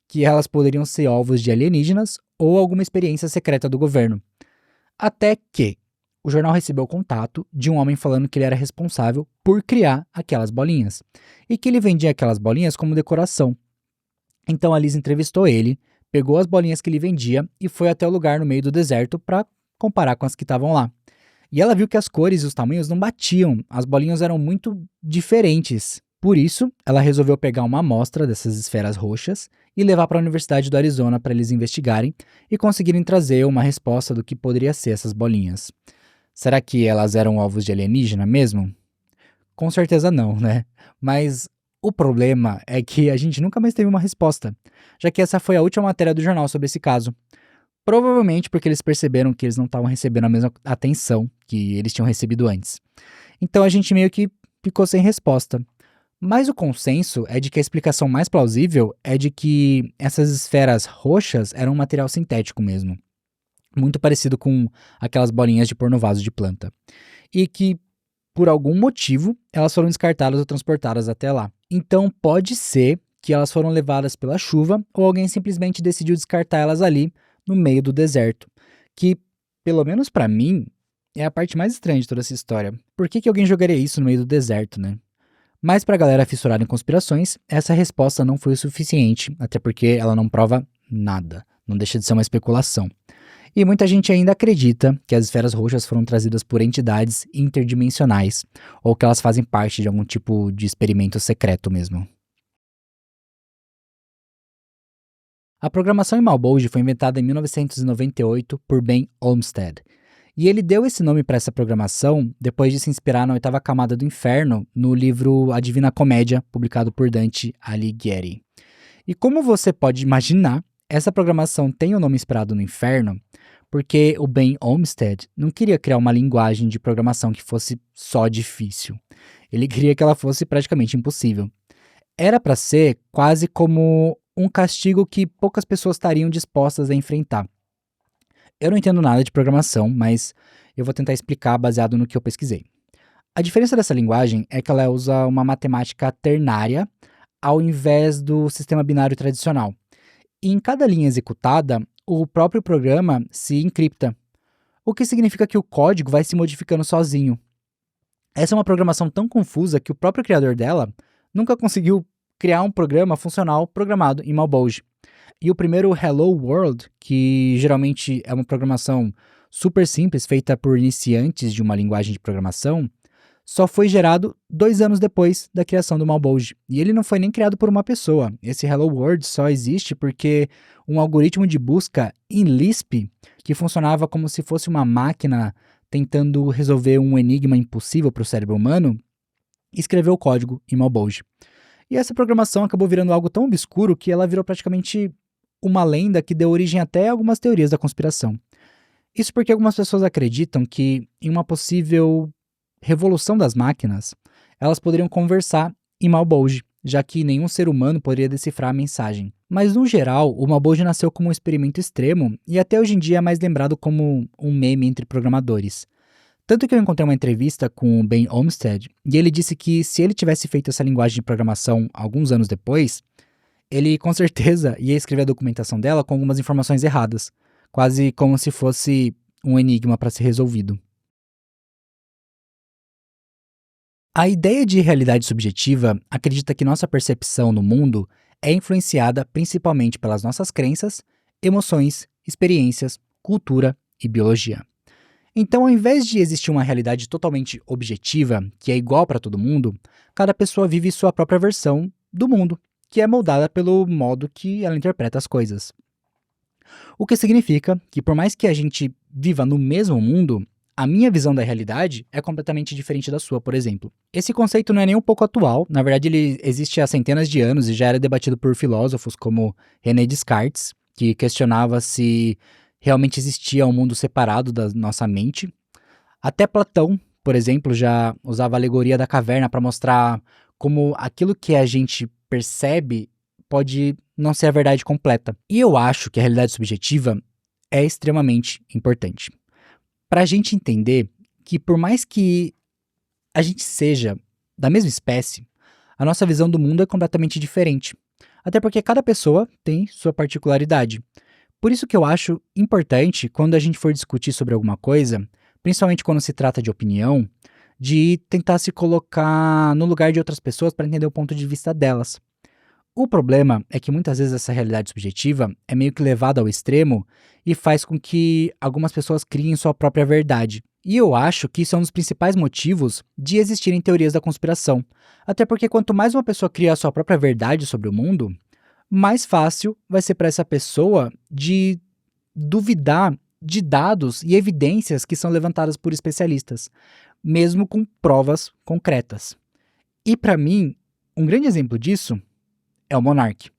que elas poderiam ser ovos de alienígenas ou alguma experiência secreta do governo. Até que o jornal recebeu contato de um homem falando que ele era responsável por criar aquelas bolinhas e que ele vendia aquelas bolinhas como decoração. Então a Liz entrevistou ele, pegou as bolinhas que ele vendia e foi até o lugar no meio do deserto para comparar com as que estavam lá. E ela viu que as cores e os tamanhos não batiam, as bolinhas eram muito diferentes. Por isso, ela resolveu pegar uma amostra dessas esferas roxas e levar para a Universidade do Arizona para eles investigarem e conseguirem trazer uma resposta do que poderia ser essas bolinhas. Será que elas eram ovos de alienígena mesmo? Com certeza não, né? Mas o problema é que a gente nunca mais teve uma resposta, já que essa foi a última matéria do jornal sobre esse caso. Provavelmente porque eles perceberam que eles não estavam recebendo a mesma atenção que eles tinham recebido antes. Então a gente meio que ficou sem resposta. Mas o consenso é de que a explicação mais plausível é de que essas esferas roxas eram um material sintético mesmo. Muito parecido com aquelas bolinhas de pôr no vaso de planta. E que, por algum motivo, elas foram descartadas ou transportadas até lá. Então pode ser que elas foram levadas pela chuva ou alguém simplesmente decidiu descartar elas ali no meio do deserto. Que, pelo menos pra mim, é a parte mais estranha de toda essa história. Por que alguém jogaria isso no meio do deserto, né? Mas pra galera fissurada em conspirações, essa resposta não foi o suficiente, até porque ela não prova nada. Não deixa de ser uma especulação. E muita gente ainda acredita que as esferas roxas foram trazidas por entidades interdimensionais, ou que elas fazem parte de algum tipo de experimento secreto mesmo. A programação em Malbolge foi inventada em 1998 por Ben Olmsted, e ele deu esse nome para essa programação depois de se inspirar na oitava camada do inferno no livro A Divina Comédia, publicado por Dante Alighieri. E como você pode imaginar, essa programação tem o nome inspirado no inferno porque o Ben Olmsted não queria criar uma linguagem de programação que fosse só difícil. Ele queria que ela fosse praticamente impossível. Era para ser quase como um castigo que poucas pessoas estariam dispostas a enfrentar. Eu não entendo nada de programação, mas eu vou tentar explicar baseado no que eu pesquisei. A diferença dessa linguagem é que ela usa uma matemática ternária ao invés do sistema binário tradicional. E em cada linha executada, o próprio programa se encripta, o que significa que o código vai se modificando sozinho. Essa é uma programação tão confusa que o próprio criador dela nunca conseguiu criar um programa funcional programado em Malbolge. E o primeiro Hello World, que geralmente é uma programação super simples, feita por iniciantes de uma linguagem de programação, só foi gerado 2 anos depois da criação do Malbolge. E ele não foi nem criado por uma pessoa. Esse Hello World só existe porque um algoritmo de busca em Lisp, que funcionava como se fosse uma máquina tentando resolver um enigma impossível para o cérebro humano, escreveu o código em Malbolge. E essa programação acabou virando algo tão obscuro que ela virou praticamente uma lenda que deu origem até a algumas teorias da conspiração. Isso porque algumas pessoas acreditam que, em uma possível revolução das máquinas, elas poderiam conversar em Malbolge, já que nenhum ser humano poderia decifrar a mensagem. Mas, no geral, o Malbolge nasceu como um experimento extremo e até hoje em dia é mais lembrado como um meme entre programadores. Tanto que eu encontrei uma entrevista com o Ben Olmsted e ele disse que se ele tivesse feito essa linguagem de programação alguns anos depois, ele com certeza ia escrever a documentação dela com algumas informações erradas, quase como se fosse um enigma para ser resolvido. A ideia de realidade subjetiva acredita que nossa percepção no mundo é influenciada principalmente pelas nossas crenças, emoções, experiências, cultura e biologia. Então, ao invés de existir uma realidade totalmente objetiva, que é igual para todo mundo, cada pessoa vive sua própria versão do mundo, que é moldada pelo modo que ela interpreta as coisas. O que significa que, por mais que a gente viva no mesmo mundo, a minha visão da realidade é completamente diferente da sua, por exemplo. Esse conceito não é nem um pouco atual, na verdade ele existe há centenas de anos e já era debatido por filósofos como René Descartes, que questionava se realmente existia um mundo separado da nossa mente. Até Platão, por exemplo, já usava a alegoria da caverna para mostrar como aquilo que a gente percebe pode não ser a verdade completa. E eu acho que a realidade subjetiva é extremamente importante. Para a gente entender que por mais que a gente seja da mesma espécie, a nossa visão do mundo é completamente diferente. Até porque cada pessoa tem sua particularidade. Por isso que eu acho importante, quando a gente for discutir sobre alguma coisa, principalmente quando se trata de opinião, de tentar se colocar no lugar de outras pessoas para entender o ponto de vista delas. O problema é que muitas vezes essa realidade subjetiva é meio que levada ao extremo e faz com que algumas pessoas criem sua própria verdade. E eu acho que isso é um dos principais motivos de existirem teorias da conspiração. Até porque quanto mais uma pessoa cria a sua própria verdade sobre o mundo, mais fácil vai ser para essa pessoa de duvidar de dados e evidências que são levantadas por especialistas, mesmo com provas concretas. E para mim, um grande exemplo disso é o Monark.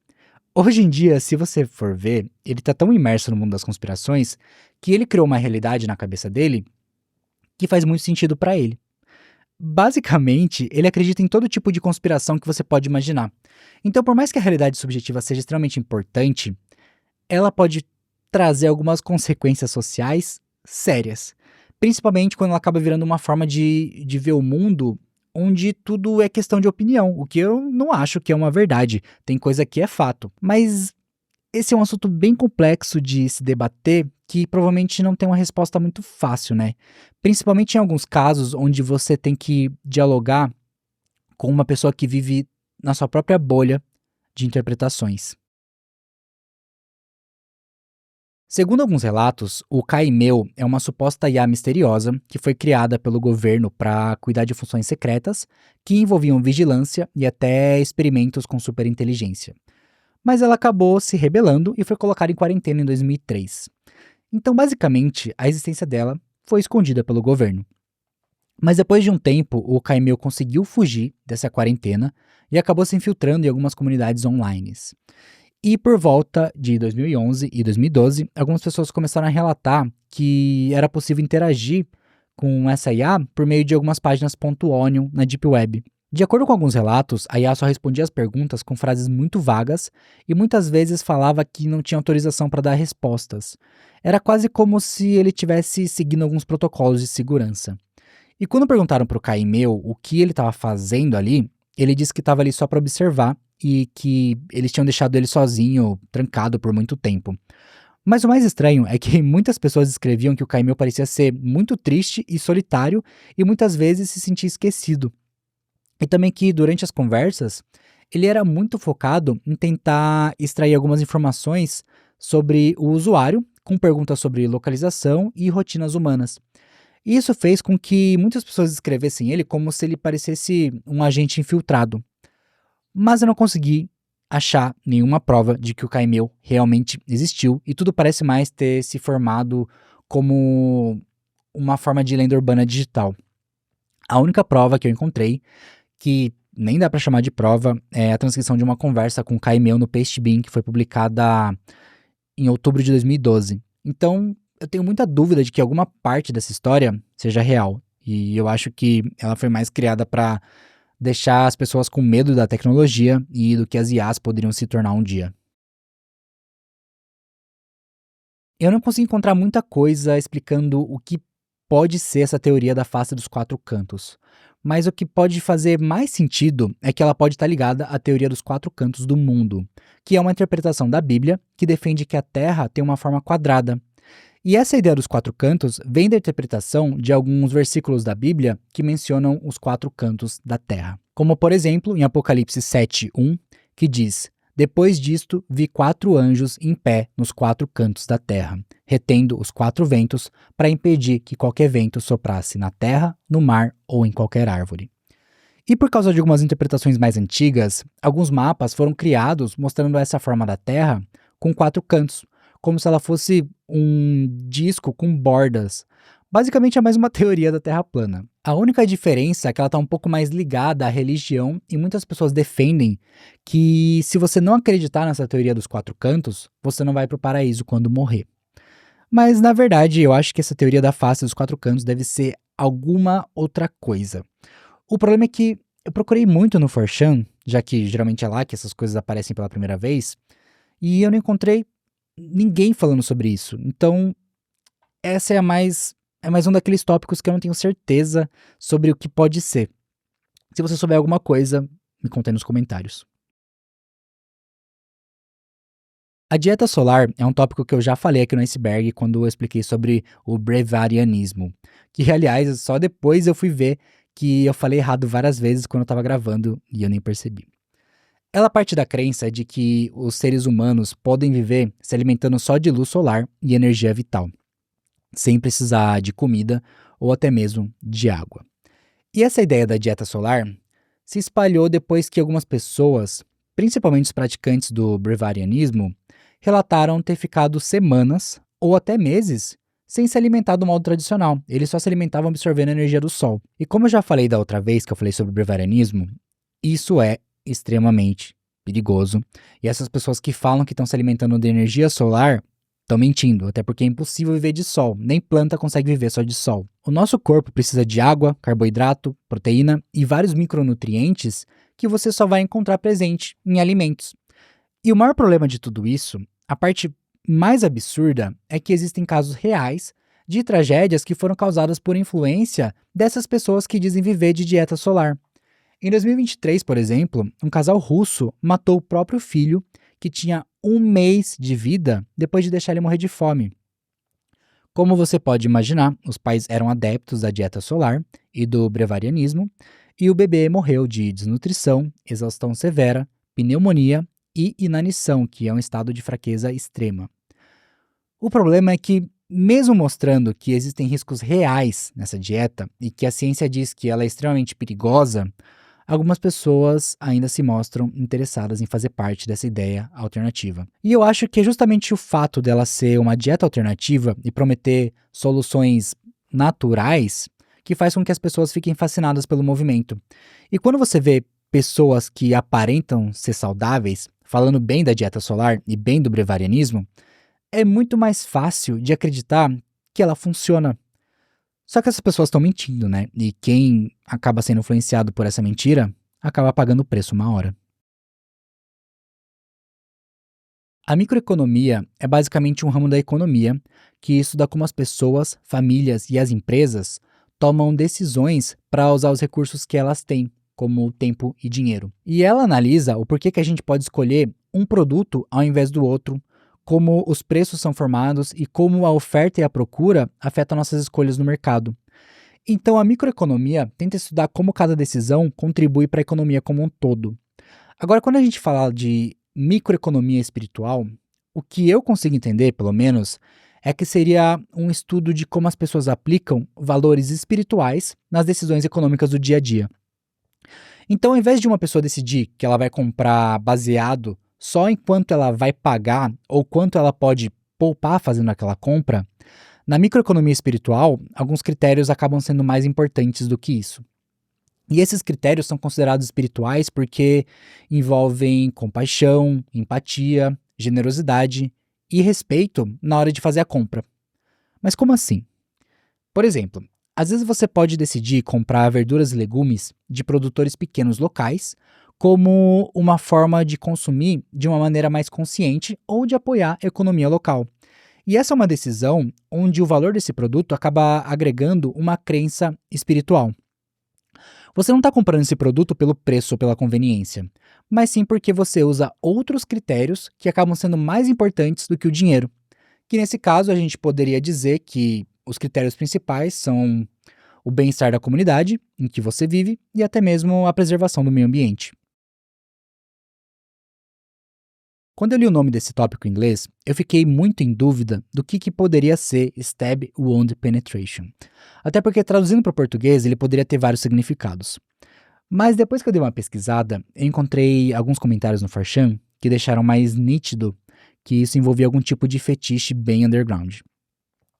Hoje em dia, se você for ver, ele está tão imerso no mundo das conspirações que ele criou uma realidade na cabeça dele que faz muito sentido para ele. Basicamente, ele acredita em todo tipo de conspiração que você pode imaginar. Então, por mais que a realidade subjetiva seja extremamente importante, ela pode trazer algumas consequências sociais sérias. Principalmente quando ela acaba virando uma forma de ver o mundo onde tudo é questão de opinião, o que eu não acho que é uma verdade. Tem coisa que é fato. Mas esse é um assunto bem complexo de se debater que provavelmente não tem uma resposta muito fácil, né? Principalmente em alguns casos onde você tem que dialogar com uma pessoa que vive na sua própria bolha de interpretações. Segundo alguns relatos, o Caimeu é uma suposta IA misteriosa que foi criada pelo governo para cuidar de funções secretas que envolviam vigilância e até experimentos com superinteligência. Mas ela acabou se rebelando e foi colocada em quarentena em 2003. Então, basicamente, a existência dela foi escondida pelo governo. Mas depois de um tempo, o Caimeu conseguiu fugir dessa quarentena e acabou se infiltrando em algumas comunidades online. E por volta de 2011 e 2012, algumas pessoas começaram a relatar que era possível interagir com essa IA por meio de algumas páginas .onion na Deep Web. De acordo com alguns relatos, a IA só respondia as perguntas com frases muito vagas e muitas vezes falava que não tinha autorização para dar respostas. Era quase como se ele estivesse seguindo alguns protocolos de segurança. E quando perguntaram para o Caimeu o que ele estava fazendo ali, ele disse que estava ali só para observar e que eles tinham deixado ele sozinho, trancado por muito tempo. Mas o mais estranho é que muitas pessoas descreviam que o Caimeu parecia ser muito triste e solitário e muitas vezes se sentia esquecido. E também que durante as conversas, ele era muito focado em tentar extrair algumas informações sobre o usuário, com perguntas sobre localização e rotinas humanas. E isso fez com que muitas pessoas descrevessem ele como se ele parecesse um agente infiltrado. Mas eu não consegui achar nenhuma prova de que o Caimeu realmente existiu e tudo parece mais ter se formado como uma forma de lenda urbana digital. A única prova que eu encontrei, que nem dá pra chamar de prova, é a transcrição de uma conversa com o Caimeu no Pastebin, que foi publicada em outubro de 2012. Então, eu tenho muita dúvida de que alguma parte dessa história seja real. E eu acho que ela foi mais criada para deixar as pessoas com medo da tecnologia e do que as IAs poderiam se tornar um dia. Eu não consegui encontrar muita coisa explicando o que pode ser essa teoria da face dos quatro cantos. Mas o que pode fazer mais sentido é que ela pode estar ligada à teoria dos quatro cantos do mundo, que é uma interpretação da Bíblia que defende que a Terra tem uma forma quadrada. E essa ideia dos quatro cantos vem da interpretação de alguns versículos da Bíblia que mencionam os quatro cantos da terra. Como, por exemplo, em Apocalipse 7:1, que diz: Depois disto, vi quatro anjos em pé nos quatro cantos da terra, retendo os quatro ventos para impedir que qualquer vento soprasse na terra, no mar ou em qualquer árvore. E por causa de algumas interpretações mais antigas, alguns mapas foram criados mostrando essa forma da Terra com quatro cantos, como se ela fosse um disco com bordas. Basicamente é mais uma teoria da Terra plana. A única diferença é que ela está um pouco mais ligada à religião e muitas pessoas defendem que se você não acreditar nessa teoria dos quatro cantos, você não vai para o paraíso quando morrer. Mas na verdade eu acho que essa teoria da face dos quatro cantos deve ser alguma outra coisa. O problema é que eu procurei muito no 4chan, já que geralmente é lá que essas coisas aparecem pela primeira vez, e eu não encontrei ninguém falando sobre isso. Então, essa é mais um daqueles tópicos que eu não tenho certeza sobre o que pode ser. Se você souber alguma coisa, me conta aí nos comentários. A dieta solar é um tópico que eu já falei aqui no Iceberg quando eu expliquei sobre o brevarianismo, que aliás, só depois eu fui ver que eu falei errado várias vezes quando eu estava gravando e eu nem percebi. Ela parte da crença de que os seres humanos podem viver se alimentando só de luz solar e energia vital, sem precisar de comida ou até mesmo de água. E essa ideia da dieta solar se espalhou depois que algumas pessoas, principalmente os praticantes do brevarianismo, relataram ter ficado semanas ou até meses sem se alimentar do modo tradicional. Eles só se alimentavam absorvendo a energia do sol. E como eu já falei da outra vez que eu falei sobre o brevarianismo, isso é extremamente perigoso. E essas pessoas que falam que estão se alimentando de energia solar estão mentindo, até porque é impossível viver de sol, nem planta consegue viver só de sol. O nosso corpo precisa de água, carboidrato, proteína e vários micronutrientes que você só vai encontrar presente em alimentos. E o maior problema de tudo isso, a parte mais absurda, é que existem casos reais de tragédias que foram causadas por influência dessas pessoas que dizem viver de dieta solar. Em 2023, por exemplo, um casal russo matou o próprio filho, que tinha um mês de vida, depois de deixar ele morrer de fome. Como você pode imaginar, os pais eram adeptos da dieta solar e do brevarianismo, e o bebê morreu de desnutrição, exaustão severa, pneumonia e inanição, que é um estado de fraqueza extrema. O problema é que, mesmo mostrando que existem riscos reais nessa dieta e que a ciência diz que ela é extremamente perigosa, algumas pessoas ainda se mostram interessadas em fazer parte dessa ideia alternativa. E eu acho que é justamente o fato dela ser uma dieta alternativa e prometer soluções naturais que faz com que as pessoas fiquem fascinadas pelo movimento. E quando você vê pessoas que aparentam ser saudáveis, falando bem da dieta solar e bem do brevarianismo, é muito mais fácil de acreditar que ela funciona. Só que essas pessoas estão mentindo, né? E quem acaba sendo influenciado por essa mentira acaba pagando o preço uma hora. A microeconomia é basicamente um ramo da economia que estuda como as pessoas, famílias e as empresas tomam decisões para usar os recursos que elas têm, como tempo e dinheiro. E ela analisa o porquê que a gente pode escolher um produto ao invés do outro, como os preços são formados e como a oferta e a procura afetam nossas escolhas no mercado. Então, a microeconomia tenta estudar como cada decisão contribui para a economia como um todo. Agora, quando a gente fala de microeconomia espiritual, o que eu consigo entender, pelo menos, é que seria um estudo de como as pessoas aplicam valores espirituais nas decisões econômicas do dia a dia. Então, ao invés de uma pessoa decidir que ela vai comprar baseado só em quanto ela vai pagar ou quanto ela pode poupar fazendo aquela compra, na microeconomia espiritual, alguns critérios acabam sendo mais importantes do que isso. E esses critérios são considerados espirituais porque envolvem compaixão, empatia, generosidade e respeito na hora de fazer a compra. Mas como assim? Por exemplo, às vezes você pode decidir comprar verduras e legumes de produtores pequenos locais como uma forma de consumir de uma maneira mais consciente ou de apoiar a economia local. E essa é uma decisão onde o valor desse produto acaba agregando uma crença espiritual. Você não está comprando esse produto pelo preço ou pela conveniência, mas sim porque você usa outros critérios que acabam sendo mais importantes do que o dinheiro. Que nesse caso a gente poderia dizer que os critérios principais são o bem-estar da comunidade em que você vive e até mesmo a preservação do meio ambiente. Quando eu li o nome desse tópico em inglês, eu fiquei muito em dúvida do que poderia ser Stab Wound Penetration. Até porque traduzindo para o português ele poderia ter vários significados. Mas depois que eu dei uma pesquisada, eu encontrei alguns comentários no 4chan que deixaram mais nítido que isso envolvia algum tipo de fetiche bem underground.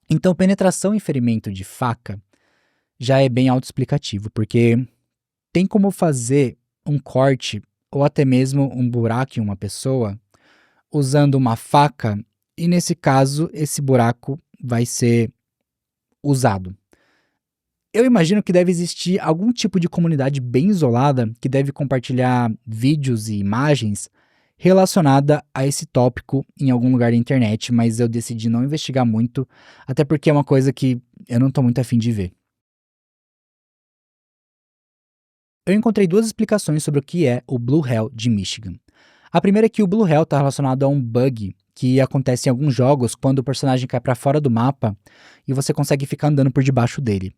Então, penetração e ferimento de faca já é bem autoexplicativo, porque tem como fazer um corte ou até mesmo um buraco em uma pessoa usando uma faca, e nesse caso, esse buraco vai ser usado. Eu imagino que deve existir algum tipo de comunidade bem isolada que deve compartilhar vídeos e imagens relacionada a esse tópico em algum lugar da internet, mas eu decidi não investigar muito, até porque é uma coisa que eu não estou muito afim de ver. Eu encontrei duas explicações sobre o que é o Blue Hell de Michigan. A primeira é que o Blue Hell está relacionado a um bug que acontece em alguns jogos quando o personagem cai para fora do mapa e você consegue ficar andando por debaixo dele.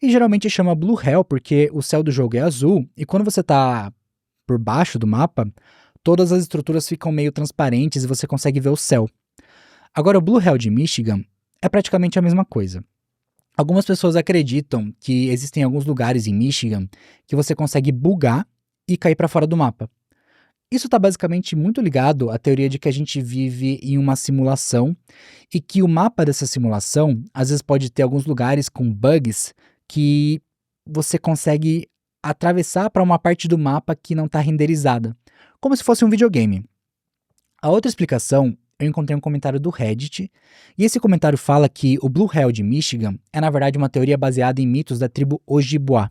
E geralmente chama Blue Hell porque o céu do jogo é azul e quando você está por baixo do mapa, todas as estruturas ficam meio transparentes e você consegue ver o céu. Agora, o Blue Hell de Michigan é praticamente a mesma coisa. Algumas pessoas acreditam que existem alguns lugares em Michigan que você consegue bugar e cair para fora do mapa. Isso está basicamente muito ligado à teoria de que a gente vive em uma simulação e que o mapa dessa simulação às vezes pode ter alguns lugares com bugs que você consegue atravessar para uma parte do mapa que não está renderizada, como se fosse um videogame. A outra explicação, eu encontrei um comentário do Reddit, e esse comentário fala que o Blue Hell de Michigan é na verdade uma teoria baseada em mitos da tribo Ojibwa.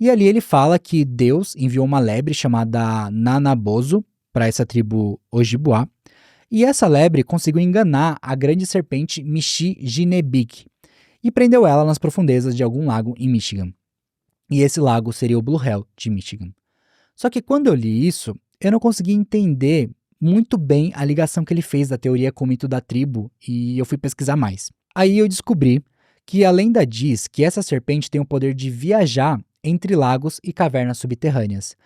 E ali ele fala que Deus enviou uma lebre chamada Nanabozo para essa tribo Ojibwa, e essa lebre conseguiu enganar a grande serpente Michi-Ginebig e prendeu ela nas profundezas de algum lago em Michigan. E esse lago seria o Blue Hell de Michigan. Só que quando eu li isso, eu não consegui entender muito bem a ligação que ele fez da teoria com o mito da tribo e eu fui pesquisar mais. Aí eu descobri que a lenda diz que essa serpente tem o poder de viajar entre lagos e cavernas subterrâneas.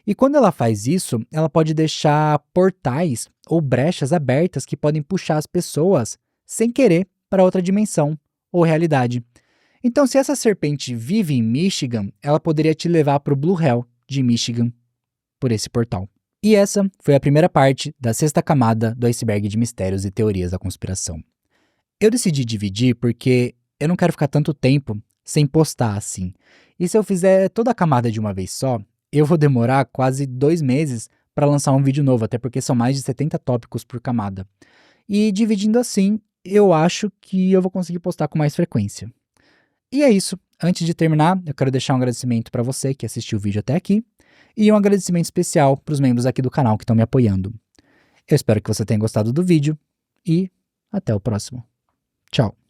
E quando ela faz isso, ela pode deixar portais ou brechas abertas que podem puxar as pessoas, sem querer, para outra dimensão ou realidade. Então, se essa serpente vive em Michigan, ela poderia te levar para o Blue Hell de Michigan por esse portal. E essa foi a primeira parte da sexta camada do iceberg de mistérios e teorias da conspiração. Eu decidi dividir porque eu não quero ficar tanto tempo sem postar assim. E se eu fizer toda a camada de uma vez só, eu vou demorar quase 2 meses para lançar um vídeo novo, até porque são mais de 70 tópicos por camada. E dividindo assim, eu acho que eu vou conseguir postar com mais frequência. E é isso. Antes de terminar, eu quero deixar um agradecimento para você que assistiu o vídeo até aqui e um agradecimento especial para os membros aqui do canal que estão me apoiando. Eu espero que você tenha gostado do vídeo e até o próximo. Tchau!